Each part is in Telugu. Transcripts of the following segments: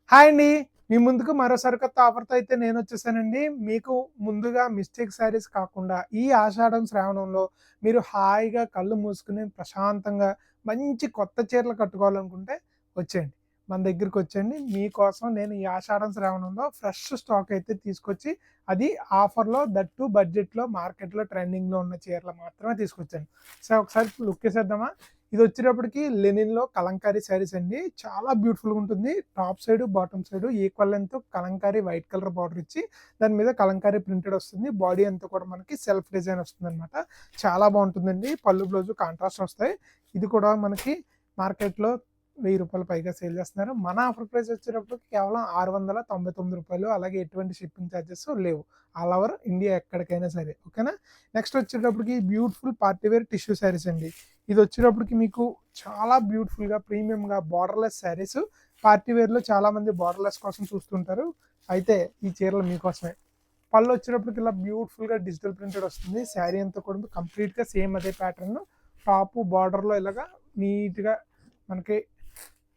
హాయ్ అండి. మీ ముందుకు మరో సరికొత్త ఆఫర్‌తో అయితే నేనొచ్చేసానండి. మీకు ముందుగా మిస్టేక్ శారీస్ కాకుండా ఈ ఆషాఢం, శ్రావణంలో మీరు హాయిగా కళ్ళు మూసుకొని ప్రశాంతంగా మంచి కొత్త చీరలు కట్టుకోవాలనుకుంటే వచ్చేయండి. మన దగ్గరికొచ్చేయండి. మీకోసం నేను ఈ ఆషాఢం, శ్రావణంలో ఫ్రెష్ స్టాక్ అయితే తీసుకొచ్చి అది ఆఫర్‌లో దట్ టూ బడ్జెట్‌లో మార్కెట్‌లో ట్రెండింగ్‌లో ఉన్న చీరలు మాత్రమే తీసుకొచ్చాను. సో, ఒకసారి లుక్ ఎసేద్దామా? ఇదొచ్చేటప్పటికి లెనిన్‌లో కలంకారీ శారీస్ అండి. చాలా బ్యూటిఫుల్‌గా ఉంటుంది. Top side, bottom side equal length Kalamkari white colour border ఇచ్చి దాని మీద కలంకారీ ప్రింటెడ్ వస్తుంది. బాడీ అంతా కూడా మనకి సెల్ఫ్ డిజైన్ వస్తుందనమాట. చాలా బావుంటుందండి. పళ్ళు, బ్లౌజు కాంట్రాస్ట్ వస్తాయి. ఇది కూడా మనకి మార్కెట్‌లో రూ. 1000 పైగా సేల్ చేస్తున్నారు. మన ఆఫర్ ప్రైస్ వచ్చేటప్పటికి కేవలం రూ. 699. అలాగే ఎటువంటి షిప్పింగ్ చార్జెస్ లేవు. ఆల్ ఓవర్ ఇండియా ఎక్కడికైనా సరే. ఓకేనా? నెక్స్ట్ వచ్చేటప్పటికి beautiful party wear tissue saris అండి. ఇది వచ్చేటప్పటికి మీకు చాలా బ్యూటిఫుల్‌గా ప్రీమియంగా బోర్డర్‌లెస్ శారీస్ పార్టీ వేర్‌లో చాలామంది బోర్డర్‌లెస్ కోసం చూస్తుంటారు. అయితే ఈ చీరలు మీకోసమే. పళ్ళు వచ్చేటప్పటికి ఇలా బ్యూటిఫుల్‌గా డిజిటల్ ప్రింటెడ్ వస్తుంది. శారీ అంతా కూడా కంప్లీట్‌గా సేమ్ అదే ప్యాటర్న్. టాపు బార్డర్‌లో ఇలాగా నీట్‌గా మనకి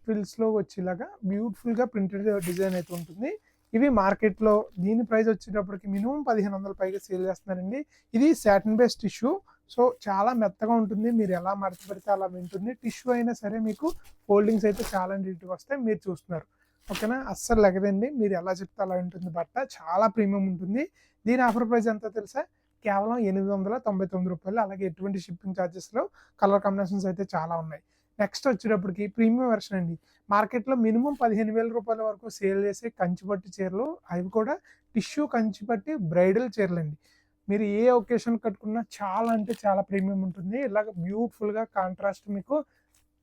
ఫ్రిల్స్‌లో వచ్చేలాగా బ్యూటిఫుల్‌గా ప్రింటెడ్ డిజైన్ అయితే ఉంటుంది. ఇవి మార్కెట్‌లో దీని ప్రైస్ వచ్చేటప్పటికి మినిమమ్ 1500 పైగా సేల్ చేస్తున్నారండి. ఇది సాటిన్ బేస్ టిష్యూ. సో, చాలా మెత్తగా ఉంటుంది. మీరు ఎలా మడత పెడితే అలా వింటుంది. టిష్యూ అయినా సరే మీకు ఫోల్డింగ్స్ అయితే చాలా నీట్‌గా వస్తాయి. మీరు చూస్తున్నారు. ఓకేనా? అస్సలు లెగదండి. మీరు ఎలా చెప్తే అలా ఉంటుంది బట్ట. చాలా ప్రీమియం ఉంటుంది. దీని ఆఫర్ ప్రైస్ ఎంతో తెలుసా? కేవలం రూ. 899. అలాగే ఎటువంటి షిప్పింగ్ చార్జెస్ లేవు. కలర్ కాంబినేషన్స్ అయితే చాలా ఉన్నాయి. నెక్స్ట్ వచ్చేటప్పటికి ప్రీమియం వెర్షన్ అండి. మార్కెట్‌లో మినిమమ్ రూ. 15,000 వరకు సేల్ చేసే కంచిపట్టు చీరలు. అవి కూడా టిష్యూ కంచిపట్టి బ్రైడల్ చీరలండి. మీరు ఏ ఒకేషన్ కట్టుకున్నా చాలా అంటే చాలా ప్రీమియం ఉంటుంది. ఇలాగ బ్యూటిఫుల్‌గా కాంట్రాస్ట్ మీకు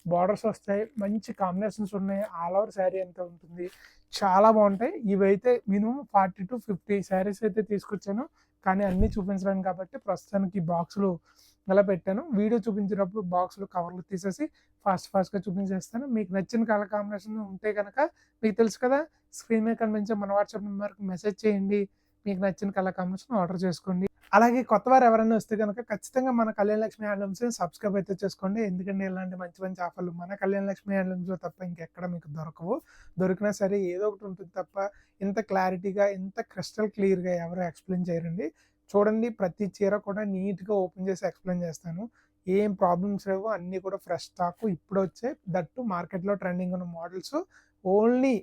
బార్డర్స్ వస్తాయి. మంచి కాంబినేషన్స్ ఉన్నాయి. ఆల్ ఓవర్ శారీ అంతా ఉంటుంది. చాలా బావుంటాయి. ఇవైతే మినిమమ్ 40-50 శారీస్ అయితే తీసుకొచ్చాను. కానీ అన్నీ చూపించలేను కాబట్టి ప్రస్తుతానికి బాక్సులు అలా పెట్టాను. వీడియో చూపించేటప్పుడు బాక్సులు, కవర్లు తీసేసి ఫాస్ట్‌గా చూపించేస్తాను. మీకు నచ్చిన కలర్ కాంబినేషన్ ఉంటే గనక మీకు తెలుసు కదా! స్క్రీన్ మీద కనిపించే మన వాట్సాప్ నంబర్‌కి మెసేజ్ చేయండి. మీకు నచ్చిన కలర్ కాంబినేషన్ ఆర్డర్ చేసుకోండి. అలాగే కొత్తవారు ఎవరైనా వస్తే గనక ఖచ్చితంగా మన కళ్యాణ లక్ష్మి హ్యాండ్లూమ్స్‌ని సబ్స్క్రైబ్ అయితే చేసుకోండి. ఎందుకంటే ఇలాంటి మంచి మంచి ఆఫర్‌లు మన కళ్యాణ లక్ష్మి హ్యాండ్లూమ్స్‌లో తప్ప ఇంకెక్కడ మీకు దొరకవు. దొరికినా సరే ఏదో ఒకటి ఉంటుంది తప్ప ఇంత క్లారిటీగా, ఇంత క్రిస్టల్ క్లియర్‌గా ఎవరు ఎక్స్‌ప్లెయిన్ చేయరండి. చూడండి ప్రతి చీర కూడా నీట్‌గా ఓపెన్ చేసి ఎక్స్‌ప్లెయిన్ చేస్తాను. ఏం ప్రాబ్లమ్స్ లేవు. అన్నీ కూడా ఫ్రెష్ స్టాకు ఇప్పుడొచ్చాయి. దట్ టూ మార్కెట్‌లో ట్రెండింగ్ ఉన్న models only,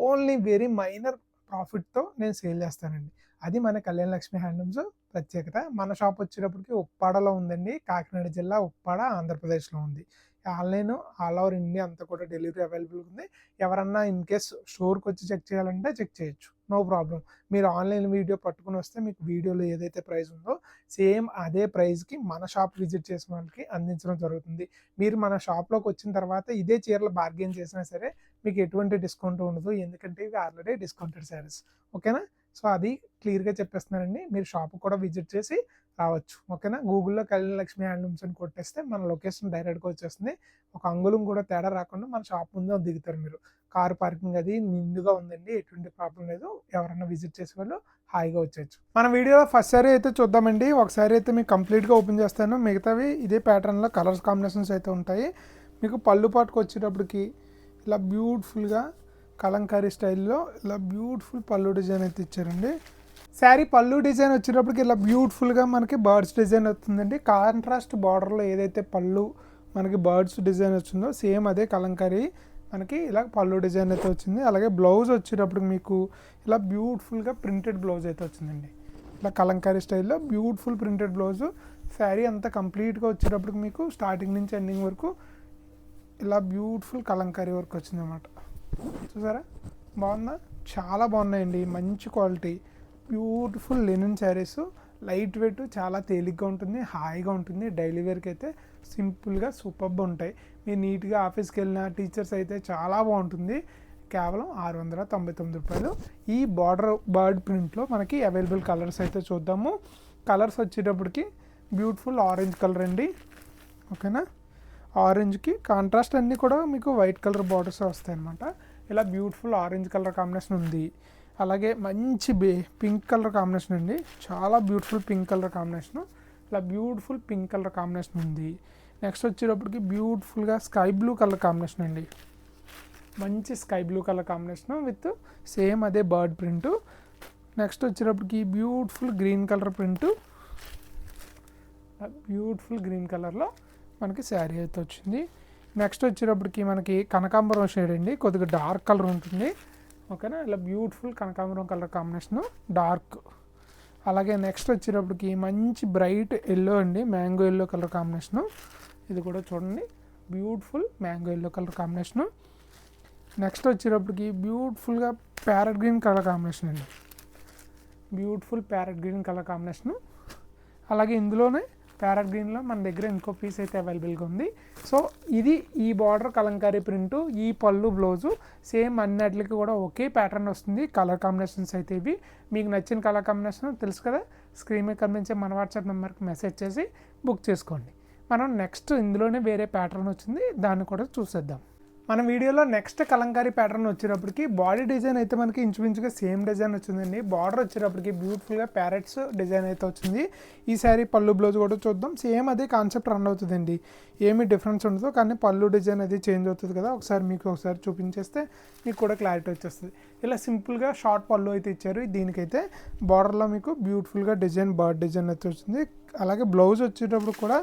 only very minor ప్రాఫిట్‌తో నేను సేల్ చేస్తానండి. అది మన కళ్యాణ లక్ష్మి హ్యాండ్లూమ్స్ ప్రత్యేకత. మన షాప్ వచ్చేటప్పటికి ఉప్పాడలో ఉందండి. కాకినాడ జిల్లా ఉప్పాడ ఆంధ్రప్రదేశ్‌లో ఉంది. ఆన్‌లైన్ ఆల్ ఓవర్ ఇండియా అంతా కూడా డెలివరీ అవైలబుల్‌గా ఉంది. ఎవరన్నా ఇన్ కేస్ స్టోర్‌కొచ్చి చెక్ చేయాలంటే చెక్ చేయొచ్చు. No problem. మీరు ఆన్‌లైన్ వీడియో పట్టుకొని వస్తే మీకు వీడియోలో ఏదైతే ప్రైస్ ఉందో సేమ్ అదే ప్రైస్‌కి మన షాప్ విజిట్ చేసిన వాళ్ళకి అందించడం జరుగుతుంది. మీరు మన షాప్‌లోకి వచ్చిన తర్వాత ఇదే చీరలు బార్గెయిన్ చేసినా సరే మీకు ఎటువంటి డిస్కౌంట్ ఉండదు. ఎందుకంటే ఇవి ఆల్రెడీ డిస్కౌంటెడ్ శారీస్. ఓకేనా? సో, అది క్లియర్‌గా చెప్పేస్తున్నానండి. మీరు షాప్‌కి కూడా విజిట్ చేసి రావచ్చు. ఓకేనా? గూగుల్‌లో కళ్యాణ లక్ష్మి హ్యాండ్లూమ్స్ అని కొట్టేస్తే మన లొకేషన్ డైరెక్ట్‌గా వచ్చేస్తుంది. ఒక అంగుళం కూడా తేడా రాకుండా మన షాప్ ముందే దిగుతారు మీరు. కార్ పార్కింగ్ అది నిండుగా ఉందండి. ఎటువంటి ప్రాబ్లమ్ లేదు. ఎవరైనా విజిట్ చేసేవాళ్ళు హాయిగా వచ్చేయొచ్చు. మన వీడియోలో ఫస్ట్ సారీ అయితే చూద్దామండి. ఒక సారీ అయితే మీకు కంప్లీట్‌గా ఓపెన్ చేస్తాను. మిగతావి ఇదే ప్యాటర్న్‌లో కలర్స్ కాంబినేషన్స్ అయితే ఉంటాయి. మీకు పళ్ళు పాటుకు వచ్చేటప్పటికి ఇలా బ్యూటిఫుల్‌గా కలంకారీ స్టైల్‌లో ఇలా బ్యూటిఫుల్ పళ్ళు డిజైన్ అయితే ఇచ్చారండి. శారీ పళ్ళు డిజైన్ వచ్చేటప్పటికి ఇలా బ్యూటిఫుల్‌గా మనకి బర్డ్స్ డిజైన్ వస్తుందండి. కాంట్రాస్ట్ బార్డర్‌లో ఏదైతే పళ్ళు మనకి బర్డ్స్ డిజైన్ వచ్చిందో సేమ్ అదే కలంకారీ మనకి ఇలా పళ్ళు డిజైన్ అయితే వచ్చింది. అలాగే బ్లౌజ్ వచ్చేటప్పటికి మీకు ఇలా బ్యూటిఫుల్‌గా ప్రింటెడ్ బ్లౌజ్ అయితే వచ్చిందండి. ఇలా కలంకారీ స్టైల్‌లో బ్యూటిఫుల్ ప్రింటెడ్ బ్లౌజు. శారీ అంతా కంప్లీట్‌గా వచ్చేటప్పటికి మీకు స్టార్టింగ్ నుంచి ఎండింగ్ వరకు ఇలా బ్యూటిఫుల్ కలంకారీ వర్క్ వచ్చిందన్నమాట. చూసారా బాగుందా? చాలా బాగున్నాయండి. మంచి quality beautiful Lenin saris. Light weight చాలా తేలిగ్గా ఉంటుంది, హాయిగా ఉంటుంది. డైలీ వేర్కి అయితే సింపుల్గా సూపర్గా ఉంటాయి. మీరు నీట్గా ఆఫీస్కి వెళ్ళిన టీచర్స్ అయితే చాలా బాగుంటుంది. కేవలం రూ. 699. ఈ బర్డ్ ప్రింట్లో మనకి అవైలబుల్ కలర్స్ అయితే చూద్దాము. కలర్స్ వచ్చేటప్పటికి బ్యూటిఫుల్ ఆరెంజ్ కలర్ అండి. ఓకేనా? ఆరెంజ్కి కాంట్రాస్ట్ అన్నీ కూడా మీకు వైట్ కలర్ బార్డర్స్ వస్తాయి అన్నమాట. ఇలా బ్యూటిఫుల్ ఆరెంజ్ కలర్ కాంబినేషన్ ఉంది. అలాగే మంచి పింక్ కలర్ కాంబినేషన్ అండి. చాలా బ్యూటిఫుల్ పింక్ కలర్ కాంబినేషను. ఇలా బ్యూటిఫుల్ పింక్ కలర్ కాంబినేషన్ ఉంది. నెక్స్ట్ వచ్చేటప్పటికి బ్యూటిఫుల్గా స్కై బ్లూ కలర్ కాంబినేషన్ అండి. మంచి sky blue colour combination with same అదే బర్డ్ ప్రింట్. నెక్స్ట్ వచ్చేటప్పటికి beautiful green colour print, beautiful green కలర్లో మనకి శారీ అయితే వచ్చింది. నెక్స్ట్ వచ్చేటప్పటికి మనకి కనకాంబరం షేడ్ అండి, కొద్దిగా డార్క్ కలర్ ఉంటుంది. ఓకేనా, ఇలా బ్యూటిఫుల్ కనకాంబరం కలర్ కాంబినేషను డార్క్. అలాగే నెక్స్ట్ వచ్చేటప్పటికి మంచి బ్రైట్ ఎల్లో అండి, మ్యాంగో ఎల్లో కలర్ కాంబినేషను. ఇది కూడా చూడండి beautiful mango yellow colour combination. Next వచ్చేటప్పటికి బ్యూటిఫుల్గా ప్యారెట్ గ్రీన్ కలర్ కాంబినేషన్ అండి, beautiful parrot green colour combination. అలాగే ఇందులోనే ప్యారెట్ గ్రీన్లో మన దగ్గర ఇంకో పీస్ అయితే అవైలబుల్గా ఉంది. సో ఇది ఈ బార్డర్ కలంకారీ ప్రింటు, ఈ పళ్ళు బ్లౌజు సేమ్ అన్నిటికి కూడా ఒకే ప్యాటర్న్ వస్తుంది. కలర్ కాంబినేషన్స్ అయితే ఇవి. మీకు నచ్చిన కలర్ కాంబినేషన్ తెలుసు కదా, స్క్రీన్ మీద కనిపించే మన వాట్సాప్ నెంబర్కి మెసేజ్ చేసి బుక్ చేసుకోండి. మనం నెక్స్ట్ ఇందులోనే వేరే ప్యాటర్న్ వచ్చింది, దాన్ని కూడా చూసేద్దాం. మన వీడియోలో నెక్స్ట్ కలంకారీ ప్యాటర్న్ వచ్చేటప్పటికి బాడీ డిజైన్ అయితే మనకి ఇంచుమించుగా సేమ్ డిజైన్ వచ్చిందండి. బార్డర్ వచ్చేటప్పటికి బ్యూటిఫుల్గా ప్యారెట్స్ డిజైన్ అయితే వచ్చింది. ఈ శారీ పళ్ళు బ్లౌజ్ కూడా చూద్దాం, సేమ్ అదే కాన్సెప్ట్ రన్ అవుతుందండి, ఏమీ డిఫరెన్స్ ఉండదు. కానీ పళ్ళు డిజైన్ అది చేంజ్ అవుతుంది కదా, ఒకసారి చూపించేస్తే మీకు కూడా క్లారిటీ వచ్చేస్తుంది. ఇలా సింపుల్గా షార్ట్ పళ్ళు అయితే ఇచ్చారు. దీనికైతే బార్డర్లో మీకు బ్యూటిఫుల్గా డిజైన్ బర్డ్ డిజైన్ అయితే వచ్చింది. అలాగే బ్లౌజ్ వచ్చేటప్పుడు కూడా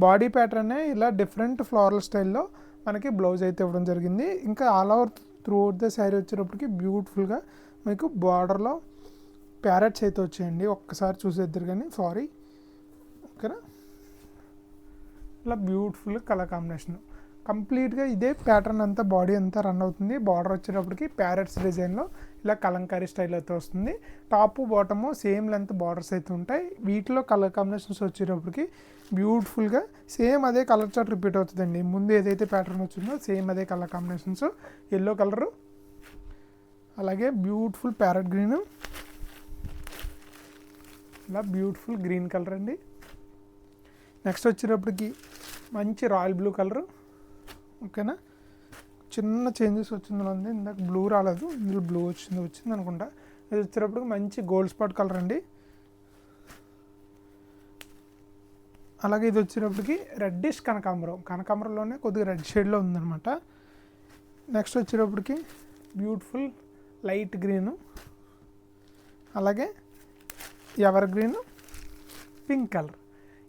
బాడీ ప్యాటర్నే ఇలా డిఫరెంట్ ఫ్లోరల్ స్టైల్లో మనకి బ్లౌజ్ అయితే ఇవ్వడం జరిగింది. ఇంకా all over through out the sari వచ్చేటప్పటికి బ్యూటిఫుల్గా మీకు బార్డర్లో ప్యారెట్స్ అయితే వచ్చాయండి. ఒక్కసారి చూసేద్దరు కానీ సారీ. ఓకేనా, ఇలా బ్యూటిఫుల్ కలర్ కాంబినేషన్ కంప్లీట్గా ఇదే ప్యాటర్న్ అంతా బాడీ అంతా రన్ అవుతుంది. బార్డర్ వచ్చేటప్పటికి ప్యారెట్స్ డిజైన్లో ఇలా కలంకారీ స్టైల్ అయితే వస్తుంది. Top bottom same length borders అయితే ఉంటాయి. వీటిలో కలర్ కాంబినేషన్స్ వచ్చేటప్పటికి బ్యూటిఫుల్గా సేమ్ అదే కలర్ చార్ట్ రిపీట్ అవుతుందండి. ముందు ఏదైతే ప్యాటర్న్ వచ్చిందో సేమ్ అదే కలర్ కాంబినేషన్స్. ఎల్లో కలరు, అలాగే బ్యూటిఫుల్ ప్యారెట్ గ్రీను, ఇలా బ్యూటిఫుల్ గ్రీన్ కలర్ అండి. నెక్స్ట్ వచ్చేటప్పటికి మంచి రాయల్ బ్లూ కలరు. ఓకేనా, చిన్న చేంజెస్ వచ్చిందిలో ఉంది, ఇందాక బ్లూ రాలేదు, ఇందులో బ్లూ వచ్చింది అనుకుంటా. ఇది వచ్చేటప్పటికి మంచి గోల్డ్ స్పాట్ కలర్ అండి. అలాగే ఇది వచ్చేటప్పటికి రెడ్డిష్ కనకాంబరంలోనే కొద్దిగా రెడ్ షేడ్లో ఉందన్నమాట. నెక్స్ట్ వచ్చేటప్పటికి బ్యూటిఫుల్ లైట్ గ్రీను, అలాగే ఎవర్ గ్రీను, పింక్ కలర్.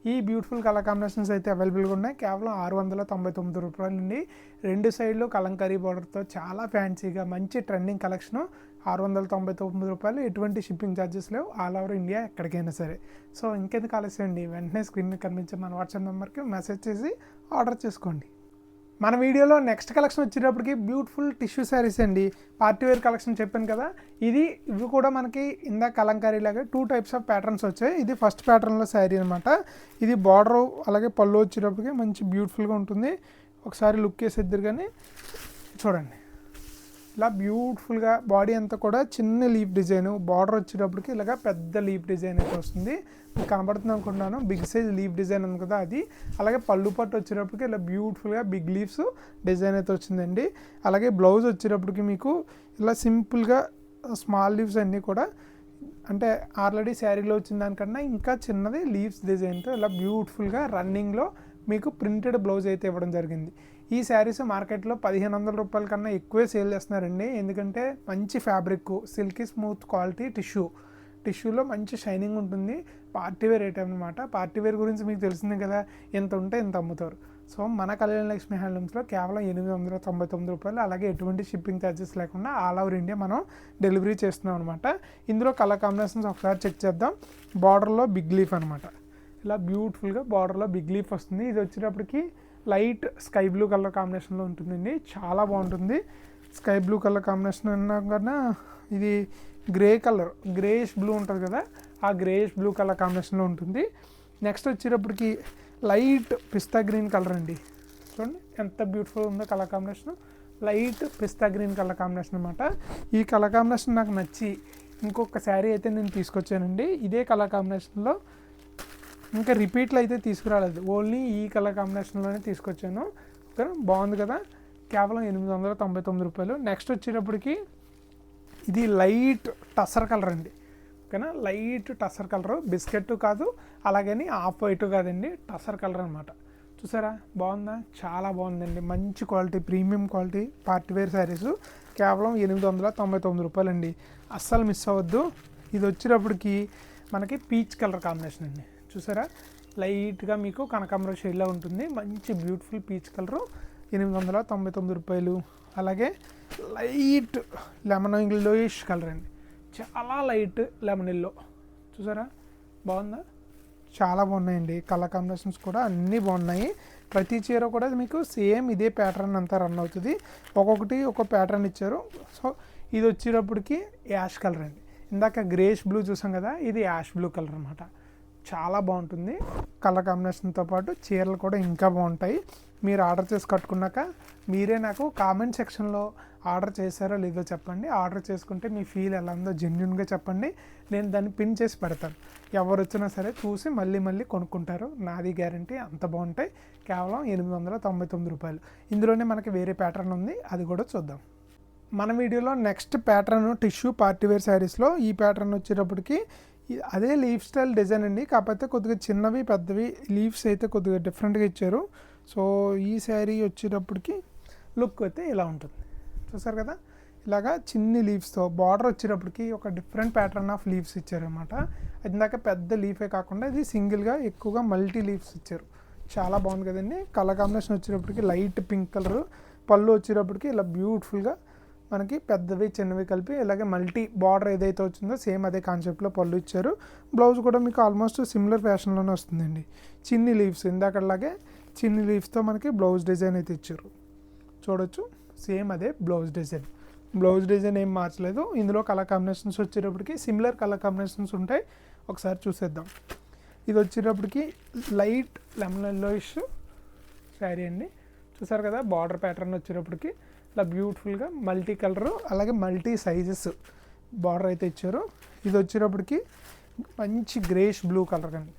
ఈ బ్యూటిఫుల్ కలర్ కాంబినేషన్స్ అయితే అవైలబుల్గా ఉన్నాయి. కేవలం 699 రూపాయలు అండి. రెండు సైడ్లు కలంకారీ బార్డర్తో చాలా ఫ్యాన్సీగా మంచి ట్రెండింగ్ కలెక్షను. 699 రూపాయలు, ఎటువంటి షిప్పింగ్ ఛార్జెస్ లేవు, ఆల్ ఓవర్ ఇండియా ఎక్కడికైనా సరే. సో ఇంకెందుకు ఆలస్యం అండి, వెంటనే స్క్రీన్ మీద కనిపించే మన వాట్సాప్ నెంబర్కి మెసేజ్ చేసి ఆర్డర్ చేసుకోండి. మన వీడియోలో నెక్స్ట్ కలెక్షన్ వచ్చేటప్పటికి బ్యూటిఫుల్ టిష్యూ శారీస్ అండి. పార్టీ వేర్ కలెక్షన్ చెప్పాను కదా, ఇవి కూడా మనకి ఇందాక కలంకారీ లాగా 2 టైప్స్ ఆఫ్ ప్యాటర్న్స్ వచ్చాయి. ఇది ఫస్ట్ ప్యాటర్న్లో శారీ అనమాట. ఇది బార్డర్ అలాగే పళ్ళు వచ్చేటప్పటికి మంచి బ్యూటిఫుల్గా ఉంటుంది. ఒకసారి లుక్ వేసేద్దరు కానీ చూడండి, ఇలా బ్యూటిఫుల్గా బాడీ అంతా కూడా చిన్న లీఫ్ డిజైన్, బార్డర్ వచ్చేటప్పటికి ఇలాగ పెద్ద లీఫ్ డిజైన్ అయితే వస్తుంది. మీకు కనబడుతుంది అనుకుంటున్నాను, బిగ్ సైజ్ లీఫ్ డిజైన్ ఉంది కదా అది. అలాగే పళ్ళు పట్టు వచ్చేటప్పటికి ఇలా బ్యూటిఫుల్గా బిగ్ లీవ్స్ డిజైన్ అయితే వచ్చిందండి. అలాగే బ్లౌజ్ వచ్చేటప్పటికి మీకు ఇలా సింపుల్గా స్మాల్ లీవ్స్ అన్నీ కూడా, అంటే ఆల్రెడీ శారీలో వచ్చిన దానికన్నా ఇంకా చిన్నది లీవ్స్ డిజైన్తో ఇలా బ్యూటిఫుల్గా రన్నింగ్లో మీకు ప్రింటెడ్ బ్లౌజ్ అయితే ఇవ్వడం జరిగింది. ఈ శారీస్ మార్కెట్లో 1500 రూపాయల కన్నా ఎక్కువే సేల్ చేస్తున్నారండి. ఎందుకంటే మంచి ఫ్యాబ్రిక్, సిల్కీ స్మూత్ క్వాలిటీ టిష్యూలో మంచి షైనింగ్ ఉంటుంది. పార్టీ వేర్ ఐటమ్ అనమాట. పార్టీ వేర్ గురించి మీకు తెలిసిందే కదా, ఎంత ఉంటే ఎంత అమ్ముతారు. సో మన కళ్యాణ లక్ష్మి హ్యాండ్లూమ్స్లో కేవలం 899 రూపాయలు, అలాగే ఎటువంటి షిప్పింగ్ ఛార్జెస్ లేకుండా ఆల్ ఓవర్ ఇండియా మనం డెలివరీ చేస్తున్నాం అనమాట. ఇందులో కలర్ కాంబినేషన్స్ ఒకసారి చెక్ చేద్దాం. బార్డర్లో బిగ్ లీఫ్ అనమాట, ఇలా బ్యూటిఫుల్గా బార్డర్లో బిగ్ లీఫ్ వస్తుంది. ఇది వచ్చేటప్పటికి లైట్ స్కై బ్లూ కలర్ కాంబినేషన్లో ఉంటుందండి, చాలా బాగుంటుంది. స్కై బ్లూ కలర్ కాంబినేషన్ అన్నా కన్నా ఇది గ్రే కలర్, గ్రేయిష్ బ్లూ ఉంటుంది కదా, ఆ గ్రేయిష్ బ్లూ కలర్ కాంబినేషన్లో ఉంటుంది. నెక్స్ట్ వచ్చేటప్పటికి లైట్ పిస్తా గ్రీన్ కలర్ అండి. చూడండి ఎంత బ్యూటిఫుల్ ఉందో కలర్ కాంబినేషన్, లైట్ పిస్తా గ్రీన్ కలర్ కాంబినేషన్ అనమాట. ఈ కలర్ కాంబినేషన్ నాకు నచ్చి ఇంకొక శారీ అయితే నేను తీసుకొచ్చానండి. ఇదే కలర్ కాంబినేషన్లో ఇంకా రిపీట్లు అయితే తీసుకురాలేదు, ఓన్లీ ఈ కలర్ కాంబినేషన్లోనే తీసుకొచ్చాను. ఓకేనా, బాగుంది కదా, కేవలం 899 రూపాయలు. నెక్స్ట్ వచ్చేటప్పటికి ఇది లైట్ టసర్ కలర్ అండి. ఓకేనా, లైట్ టసర్ కలరు, బిస్కెట్ కాదు అలాగని ఆఫ్ వైట్ కాదండి, టసర్ కలర్ అనమాట. చూసారా బాగుందా, చాలా బాగుందండి. మంచి quality, premium quality party wear saris కేవలం 899 రూపాయలండి. అస్సలు మిస్ అవ్వద్దు. ఇది వచ్చేటప్పటికి మనకి పీచ్ కలర్ కాంబినేషన్ అండి. చూసారా లైట్గా మీకు కనకాంబరం షేడ్లో ఉంటుంది. మంచి బ్యూటిఫుల్ పీచ్ కలరు 899 రూపాయలు. అలాగే లైట్ లెమన్ ఎల్లోయిష్ కలర్ అండి, చాలా లైట్ లెమన్ ఎల్లో. చూసారా బాగుందా, చాలా బాగున్నాయండి. కలర్ కాంబినేషన్స్ కూడా అన్నీ బాగున్నాయి. ప్రతి చీర కూడా మీకు సేమ్ ఇదే ప్యాటర్న్ అంతా రన్ అవుతుంది. ఒక్కొక్కటి ఒక్కొక్క ప్యాటర్న్ ఇచ్చారు. సో ఇది వచ్చేటప్పటికి యాష్ కలర్ అండి. ఇందాక గ్రేష్ బ్లూ చూసాం కదా, ఇది యాష్ బ్లూ కలర్ అనమాట. చాలా బాగుంటుంది. కలర్ కాంబినేషన్తో పాటు చీరలు కూడా ఇంకా బాగుంటాయి. మీరు ఆర్డర్ చేసి కట్టుకున్నాక మీరే నాకు కామెంట్ సెక్షన్లో ఆర్డర్ చేశారో లేదో చెప్పండి. ఆర్డర్ చేసుకుంటే మీ ఫీల్ ఎలా ఉందో జెన్యున్గా చెప్పండి. నేను దాన్ని పిన్ చేసి పెడతాను. ఎవరు వచ్చినా సరే చూసి మళ్ళీ మళ్ళీ కొనుక్కుంటారు. నాది గ్యారంటీ. అంత బాగుంటాయి. కేవలం 899 రూపాయలు. ఇందులోనే మనకి వేరే ప్యాటర్న్ ఉంది, అది కూడా చూద్దాం. మన వీడియోలో నెక్స్ట్ ప్యాటర్న్ టిష్యూ పార్టీవేర్ శారీస్లో ఈ ప్యాటర్న్ వచ్చేటప్పటికి అదే లీఫ్ స్టైల్ డిజైన్ అండి. కాకపోతే కొద్దిగా చిన్నవి పెద్దవి లీవ్స్ అయితే కొద్దిగా డిఫరెంట్గా ఇచ్చారు. సో ఈ శారీ వచ్చేటప్పటికి లుక్ అయితే ఇలా ఉంటుంది. చూసారు కదా, ఇలాగా చిన్ని లీవ్స్తో బార్డర్ వచ్చేటప్పటికి ఒక డిఫరెంట్ ప్యాటర్న్ ఆఫ్ లీవ్స్ ఇచ్చారనమాట. అది ఇందాక పెద్ద లీఫే కాకుండా ఇది సింగిల్గా ఎక్కువగా మల్టీ లీవ్స్ ఇచ్చారు. చాలా బాగుంది కదండి. కలర్ కాంబినేషన్ వచ్చేటప్పటికి లైట్ పింక్ కలర్, పళ్ళు వచ్చేటప్పటికి ఇలా బ్యూటిఫుల్గా మనకి పెద్దవి చిన్నవి కలిపి ఇలాగే మల్టీ బార్డర్ ఏదైతే వచ్చిందో సేమ్ అదే కాన్సెప్ట్లో పళ్ళు ఇచ్చారు. బ్లౌజ్ కూడా మీకు ఆల్మోస్ట్ సిమిలర్ ఫ్యాషన్లోనే వస్తుందండి. చిన్ని లీవ్స్ ఇందాకలాగే చిన్ని లీవ్స్తో మనకి బ్లౌజ్ డిజైన్ అయితే ఇచ్చారు. చూడొచ్చు సేమ్ అదే బ్లౌజ్ డిజైన్. బ్లౌజ్ డిజైన్ ఏం మార్చలేదు. ఇందులో కలర్ కాంబినేషన్స్ వచ్చేటప్పటికి సిమిలర్ కలర్ కాంబినేషన్స్ ఉంటాయి. ఒకసారి చూసేద్దాం. ఇది వచ్చేటప్పటికి లైట్ లెమన్ ఎల్లోయిష్ శారీ అండి. చూసారు కదా, బార్డర్ ప్యాటర్న్ వచ్చేటప్పటికి ఇలా బ్యూటిఫుల్గా మల్టీ కలరు అలాగే మల్టీ సైజెస్ బార్డర్ అయితే ఇచ్చారు. ఇది వచ్చేటప్పటికి మంచి గ్రేష్ బ్లూ కలర్ అండి.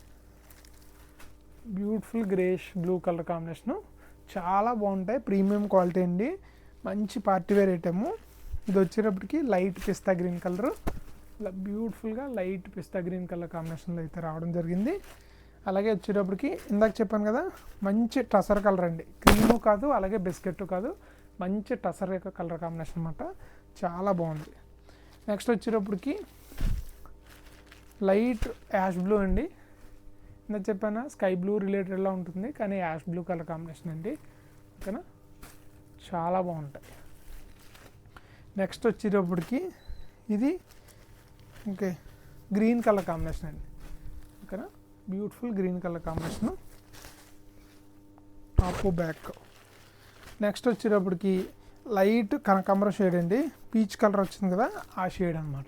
Beautiful greyish blue colour combination చాలా బాగుంటాయి. ప్రీమియం క్వాలిటీ అండి. మంచి పార్టీవేర్ ఐటము. ఇది వచ్చేటప్పటికి లైట్ పిస్తా గ్రీన్ కలరు, ఇలా బ్యూటిఫుల్గా లైట్ పిస్తా గ్రీన్ కలర్ కాంబినేషన్లో అయితే రావడం జరిగింది. అలాగే వచ్చేటప్పటికి ఇందాక చెప్పాను కదా, మంచి టసర్ కలర్ అండి. క్రీము కాదు అలాగే బిస్కెట్ కాదు, మంచి టసర్ యొక్క కలర్ కాంబినేషన్ అనమాట. చాలా బాగుంది. నెక్స్ట్ వచ్చేటప్పటికి లైట్ యాష్ బ్లూ అండి. ఇందాక చెప్పాను స్కై బ్లూ రిలేటెడ్లా ఉంటుంది, కానీ యాష్ బ్లూ కలర్ కాంబినేషన్ అండి. ఓకేనా, చాలా బాగుంటాయి. నెక్స్ట్ వచ్చేటప్పటికి ఇది ఓకే గ్రీన్ కలర్ కాంబినేషన్ అండి. ఓకేనా, beautiful green colour combination top back. Next వచ్చేటప్పటికి లైట్ కనకాంబరం షేడ్ అండి. పీచ్ కలర్ వచ్చింది కదా, ఆ షేడ్ అనమాట.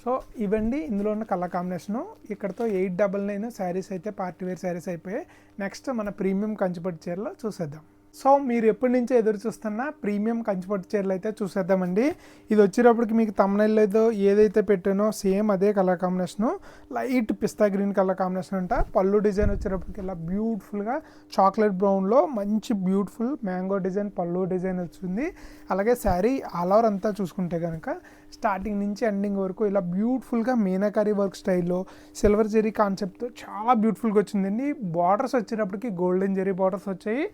సో ఇవండి ఇందులో ఉన్న కలర్ కాంబినేషను. ఇక్కడతో 899 శారీస్ అయితే పార్టీవేర్ శారీస్ అయిపోయాయి. నెక్స్ట్ మన ప్రీమియం కంచిపట్టు చీరలో చూసేద్దాం. సో మీరు ఎప్పటి నుంచో ఎదురు చూస్తున్న ప్రీమియం కంచిపట్టు చీరలు అయితే చూసేద్దామండి. ఇది వచ్చేటప్పటికి మీకు తమ్నైల్ ఏదో ఏదైతే పెట్టానో సేమ్ అదే కలర్ కాంబినేషను. లైట్ పిస్తా గ్రీన్ కలర్ కాంబినేషన్ అంట. పళ్ళు డిజైన్ వచ్చేటప్పటికి ఇలా బ్యూటిఫుల్గా చాక్లెట్ బ్రౌన్లో మంచి బ్యూటిఫుల్ మ్యాంగో డిజైన్ పళ్ళు డిజైన్ వచ్చింది. అలాగే శారీ ఆల్ ఓవర్ అంతా చూసుకుంటే కనుక స్టార్టింగ్ నుంచి ఎండింగ్ వరకు ఇలా బ్యూటిఫుల్గా మీనాకారీ వర్క్ స్టైల్లో సిల్వర్ జెరీ కాన్సెప్ట్తో చాలా బ్యూటిఫుల్గా వచ్చిందండి. బార్డర్స్ వచ్చేటప్పటికి గోల్డెన్ జెరీ బార్డర్స్ వచ్చాయి.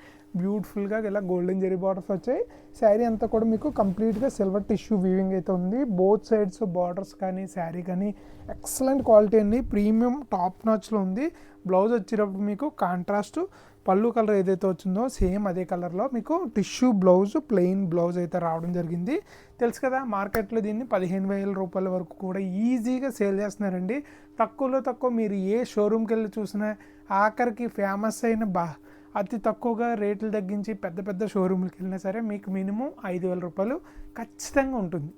బ్యూటిఫుల్గా ఇలా గోల్డెన్ జెరీ బార్డర్స్ వచ్చాయి. శారీ అంతా కూడా మీకు కంప్లీట్గా సిల్వర్ టిష్యూ వీవింగ్ అయితే ఉంది. బోత్ సైడ్స్ బార్డర్స్ కానీ శారీ కానీ ఎక్సలెంట్ క్వాలిటీ అండి. ప్రీమియం టాప్ నాచ్లో ఉంది. బ్లౌజ్ వచ్చేటప్పుడు మీకు కాంట్రాస్ట్ పళ్ళు కలర్ ఏదైతే వచ్చిందో సేమ్ అదే కలర్లో మీకు టిష్యూ బ్లౌజ్ ప్లెయిన్ బ్లౌజ్ అయితే రావడం జరిగింది. తెలుసు కదా, మార్కెట్లో దీన్ని 15,000 రూపాయల వరకు కూడా ఈజీగా సేల్ చేస్తున్నారండి. తక్కువలో తక్కువ మీరు ఏ షోరూమ్కి వెళ్ళి చూసినా ఆఖరికి ఫేమస్ అయిన అతి తక్కువగా రేట్లు తగ్గించి పెద్ద పెద్ద షోరూమ్కి వెళ్ళినా సరే మీకు మినిమం 5,000 రూపాయలు ఖచ్చితంగా ఉంటుంది.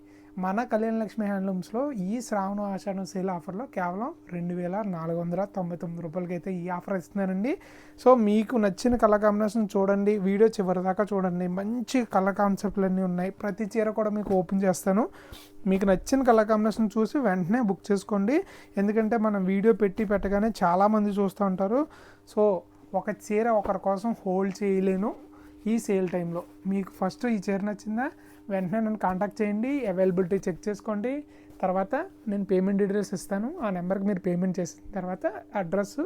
మన కళ్యాణ లక్ష్మి హ్యాండ్లూమ్స్లో ఈ శ్రావణ ఆషాఢం సేల్ ఆఫర్లో కేవలం 2,499 రూపాయలకి అయితే ఈ ఆఫర్ ఇస్తున్నారండి. సో మీకు నచ్చిన కలర్ కాంబినేషన్ చూడండి, వీడియో చివరి దాకా చూడండి. మంచి కలర్ కాన్సెప్ట్లు అన్నీ ఉన్నాయి. ప్రతి చీర కూడా మీకు ఓపెన్ చేస్తాను. మీకు నచ్చిన కలర్ కాంబినేషన్ చూసి వెంటనే బుక్ చేసుకోండి. ఎందుకంటే మనం వీడియో పెట్టగానే చాలామంది చూస్తూ ఉంటారు. సో ఒక చీర ఒకరి కోసం హోల్డ్ చేయలేను ఈ సేల్ టైంలో. మీకు ఫస్ట్ ఈ చీర నచ్చిందా వెంటనే నన్ను కాంటాక్ట్ చేయండి, అవైలబిలిటీ చెక్ చేసుకోండి. తర్వాత నేను పేమెంట్ డీటెయిల్స్ ఇస్తాను. ఆ నెంబర్కి మీరు పేమెంట్ చేసిన తర్వాత అడ్రస్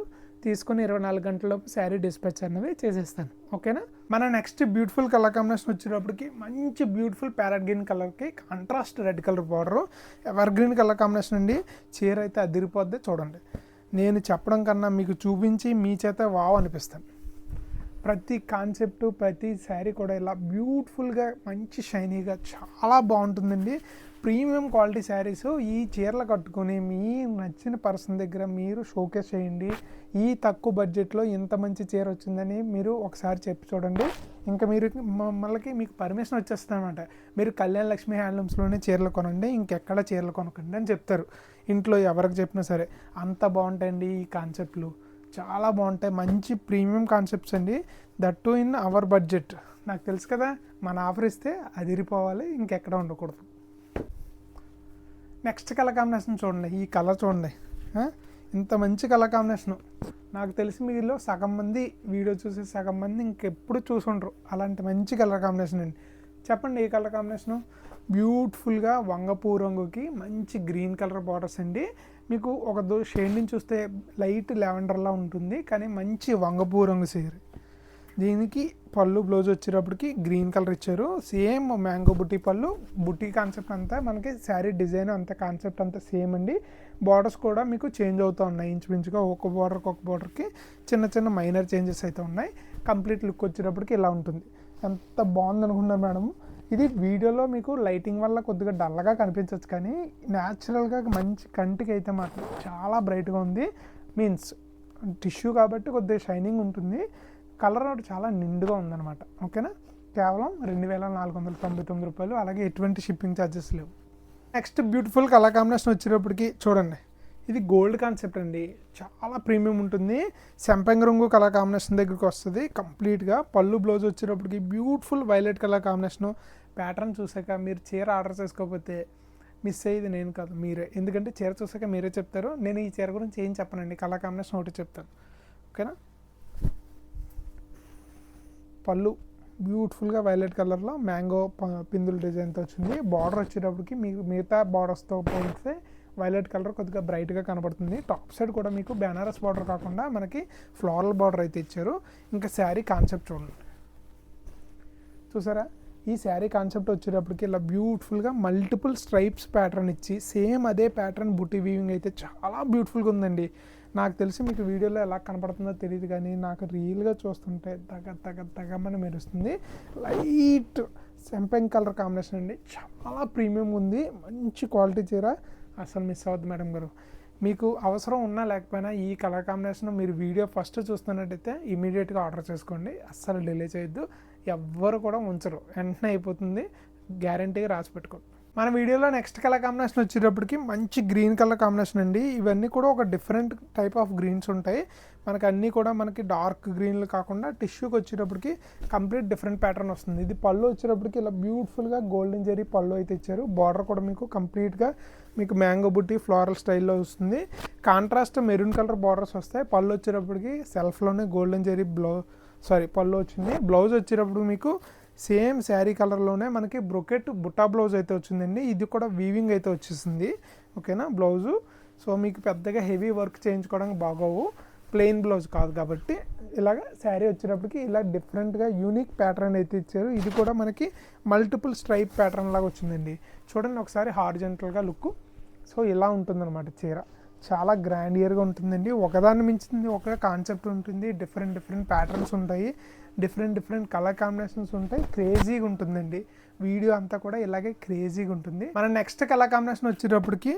తీసుకొని 24 గంటలలోపు శారీ డిస్పాచ్ అన్నది చేసేస్తాను. ఓకేనా. మన నెక్స్ట్ బ్యూటిఫుల్ కలర్ కాంబినేషన్ వచ్చేటప్పటికి మంచి బ్యూటిఫుల్ ప్యారెట్ గ్రీన్ కలర్కి contrast red colour border, ever green colour combination అండి. చీర అయితే అదిరిపోద్ది. చూడండి, నేను చెప్పడం కన్నా మీకు చూపించి మీ చేత వావ్ అనిపిస్తాను. ప్రతి కాన్సెప్ట్, ప్రతి శారీ కూడా ఇలా బ్యూటిఫుల్గా మంచి షైనీగా చాలా బాగుంటుందండి. ప్రీమియం క్వాలిటీ శారీస్ ఈ చీరలు కట్టుకొని మీ నచ్చిన పర్సన్ దగ్గర మీరు షోకేస్ చేయండి. ఈ తక్కువ బడ్జెట్లో ఇంత మంచి చీర వచ్చిందని మీరు ఒకసారి చెప్పి చూడండి. ఇంకా మీరు మళ్ళీ మీకు పర్మిషన్ వచ్చేస్తుంది అనమాట. మీరు కళ్యాణ లక్ష్మి హ్యాండ్లూమ్స్లోనే చీరలు కొనండి, ఇంకెక్కడ చీరలు కొనకండి అని చెప్తారు. ఇంట్లో ఎవరికి చెప్పినా సరే అంత బాగుంటాయండి ఈ కాన్సెప్ట్లు, చాలా బాగుంటాయి. మంచి ప్రీమియం కాన్సెప్ట్స్ అండి, దట్ ఇన్ అవర్ బడ్జెట్. నాకు తెలుసు కదా, మన ఆఫర్ ఇస్తే అదిరిపోవాలి, ఇంకెక్కడ ఉండకూడదు. నెక్స్ట్ కలర్ కాంబినేషన్ చూడండి, ఈ కలర్ చూడండి, ఇంత మంచి కలర్ కాంబినేషను. నాకు తెలిసి మీలో సగం మంది వీడియో చూసే సగం మంది ఇంకెప్పుడు చూసుండ్రు. అలాంటి మంచి కలర్ కాంబినేషన్ అండి. చెప్పండి ఏ కలర్ కాంబినేషను. బ్యూటిఫుల్గా వంగపూ రంగుకి మంచి గ్రీన్ కలర్ బార్డర్స్ అండి. మీకు ఒక షేడ్ నుంచి చూస్తే లైట్ లావెండర్లా ఉంటుంది, కానీ మంచి వంగపూ రంగు చీర. దీనికి పళ్ళు బ్లౌజ్ వచ్చేటప్పటికి గ్రీన్ కలర్ ఇచ్చారు. సేమ్ మ్యాంగో బుట్టి పళ్ళు, బుట్టి కాన్సెప్ట్ అంతా మనకి శారీ డిజైన్ అంతా కాన్సెప్ట్ అంతా సేమ్ అండి. బార్డర్స్ కూడా మీకు చేంజ్ అవుతూ ఉన్నాయి ఇంచుమించుగా, ఒక బార్డర్కి ఒక బార్డర్కి చిన్న చిన్న మైనర్ చేంజెస్ అయితే ఉన్నాయి. కంప్లీట్ లుక్ వచ్చేటప్పటికి ఇలా ఉంటుంది. ఎంత బాగుంది అనుకున్నారు మేడం. ఇది వీడియోలో మీకు లైటింగ్ వల్ల కొద్దిగా డల్గా కనిపించవచ్చు, కానీ న్యాచురల్గా మంచి కంటికి అయితే మాత్రం చాలా బ్రైట్గా ఉంది. మీన్స్ టిష్యూ కాబట్టి కొద్దిగా షైనింగ్ ఉంటుంది. కలర్ ఒకటి చాలా నిండుగా ఉందన్నమాట. ఓకేనా. కేవలం 2499 రూపాయలు. అలాగే ఎటువంటి షిప్పింగ్ ఛార్జెస్ లేవు. నెక్స్ట్ బ్యూటిఫుల్ కలర్ కాంబినేషన్ వచ్చేటప్పటికి చూడండి, ఇది గోల్డ్ కాన్సెప్ట్ అండి, చాలా ప్రీమియం ఉంటుంది. సంపెంగ రంగు కలర్ కాంబినేషన్ దగ్గరికి వస్తుంది కంప్లీట్గా. పళ్ళు బ్లౌజ్ వచ్చేటప్పటికి beautiful violet colour combination. Pattern చూసాక మీరు చీర ఆర్డర్ చేసుకోకపోతే మిస్ అయ్యేది నేను కాదు, మీరే. ఎందుకంటే చీర చూసాక మీరే చెప్తారు. నేను ఈ చీర గురించి ఏం చెప్పనండి, కలర్ కాంబినేషన్ ఒకటి చెప్తాను. ఓకేనా. పళ్ళు బ్యూటిఫుల్గా వైలెట్ కలర్లో మ్యాంగో పిందుల డిజైన్తో వచ్చింది. బార్డర్ వచ్చేటప్పటికి మీకు మిగతా బార్డర్స్తో పోలిస్తే వైలెట్ కలర్ కొద్దిగా బ్రైట్గా కనబడుతుంది. టాప్ సైడ్ కూడా మీకు బెనారస్ బార్డర్ కాకుండా మనకి ఫ్లోరల్ బార్డర్ అయితే ఇచ్చారు. ఇంకా శారీ కాన్సెప్ట్ చూడండి, చూసారా. ఈ శారీ కాన్సెప్ట్ వచ్చేటప్పటికి ఇలా బ్యూటిఫుల్గా మల్టిపుల్ స్ట్రైప్స్ ప్యాటర్న్ ఇచ్చి సేమ్ అదే ప్యాటర్న్ బుట్టి వీవింగ్ అయితే చాలా బ్యూటిఫుల్గా ఉందండి. నాకు తెలిసి మీకు వీడియోలో ఎలా కనపడుతుందో తెలియదు, కానీ నాకు రియల్గా చూస్తుంటే తగమని మెరుస్తుంది. లైట్ సంపెంగ్ కలర్ కాంబినేషన్ అండి, చాలా ప్రీమియం ఉంది. మంచి క్వాలిటీ చీర, అసలు మిస్ అవ్వద్దు మేడం గారు. మీకు అవసరం ఉన్నా లేకపోయినా ఈ కలర్ కాంబినేషన్ మీరు వీడియో ఫస్ట్ చూస్తున్నట్టయితే ఇమీడియట్గా ఆర్డర్ చేసుకోండి, అస్సలు డిలే చేయొద్దు. ఎవ్వరు కూడా ఉంచరు, వెంటనే అయిపోతుంది, గ్యారంటీగా రాసి పెట్టుకోండి. మన వీడియోలో నెక్స్ట్ కలర్ కాంబినేషన్ వచ్చేటప్పటికి మంచి గ్రీన్ కలర్ కాంబినేషన్ అండి. ఇవన్నీ కూడా ఒక డిఫరెంట్ టైప్ ఆఫ్ గ్రీన్స్ ఉంటాయి మనకి. అన్నీ కూడా మనకి డార్క్ గ్రీన్లు కాకుండా టిష్యూకి వచ్చేటప్పటికి కంప్లీట్ డిఫరెంట్ ప్యాటర్న్ వస్తుంది. ఇది పళ్ళు వచ్చేటప్పటికి ఇలా బ్యూటిఫుల్గా గోల్డెన్ జెరీ పళ్ళు అయితే ఇచ్చారు. బార్డర్ కూడా మీకు కంప్లీట్గా మీకు మ్యాంగో బుట్టి ఫ్లోరల్ స్టైల్లో వస్తుంది. కాంట్రాస్ట్ మెరూన్ కలర్ బార్డర్స్ వస్తాయి. పళ్ళు వచ్చేటప్పటికి సెల్ఫ్లోనే గోల్డెన్ జెరీ పళ్ళు వచ్చింది. బ్లౌజ్ వచ్చేటప్పుడు మీకు సేమ్ శారీ కలర్లోనే మనకి బ్రొకెట్ బుట్టా బ్లౌజ్ అయితే వచ్చిందండి. ఇది కూడా వీవింగ్ అయితే వచ్చేసింది. ఓకేనా. బ్లౌజు సో మీకు పెద్దగా హెవీ వర్క్ చేయించుకోవడానికి బాగోవు, ప్లెయిన్ బ్లౌజ్ కాదు కాబట్టి. ఇలాగ శారీ వచ్చేటప్పటికి ఇలా డిఫరెంట్గా యూనిక్ ప్యాటర్న్ అయితే ఇచ్చారు. ఇది కూడా మనకి మల్టిపుల్ స్ట్రైప్ ప్యాటర్న్ లాగా వచ్చిందండి. చూడండి ఒకసారి హారిజంటల్గా లుక్. సో ఇలా ఉంటుందన్నమాట చీర, చాలా గ్రాండియర్గా ఉంటుందండి. ఒకదాన్ని మించింది ఒక కాన్సెప్ట్ ఉంటుంది, డిఫరెంట్ ప్యాటర్న్స్ ఉంటాయి, డిఫరెంట్ కలర్ కాంబినేషన్స్ ఉంటాయి. క్రేజీగా ఉంటుందండి వీడియో అంతా కూడా, ఇలాగే క్రేజీగా ఉంటుంది. మన నెక్స్ట్ కలర్ కాంబినేషన్ వచ్చేటప్పటికి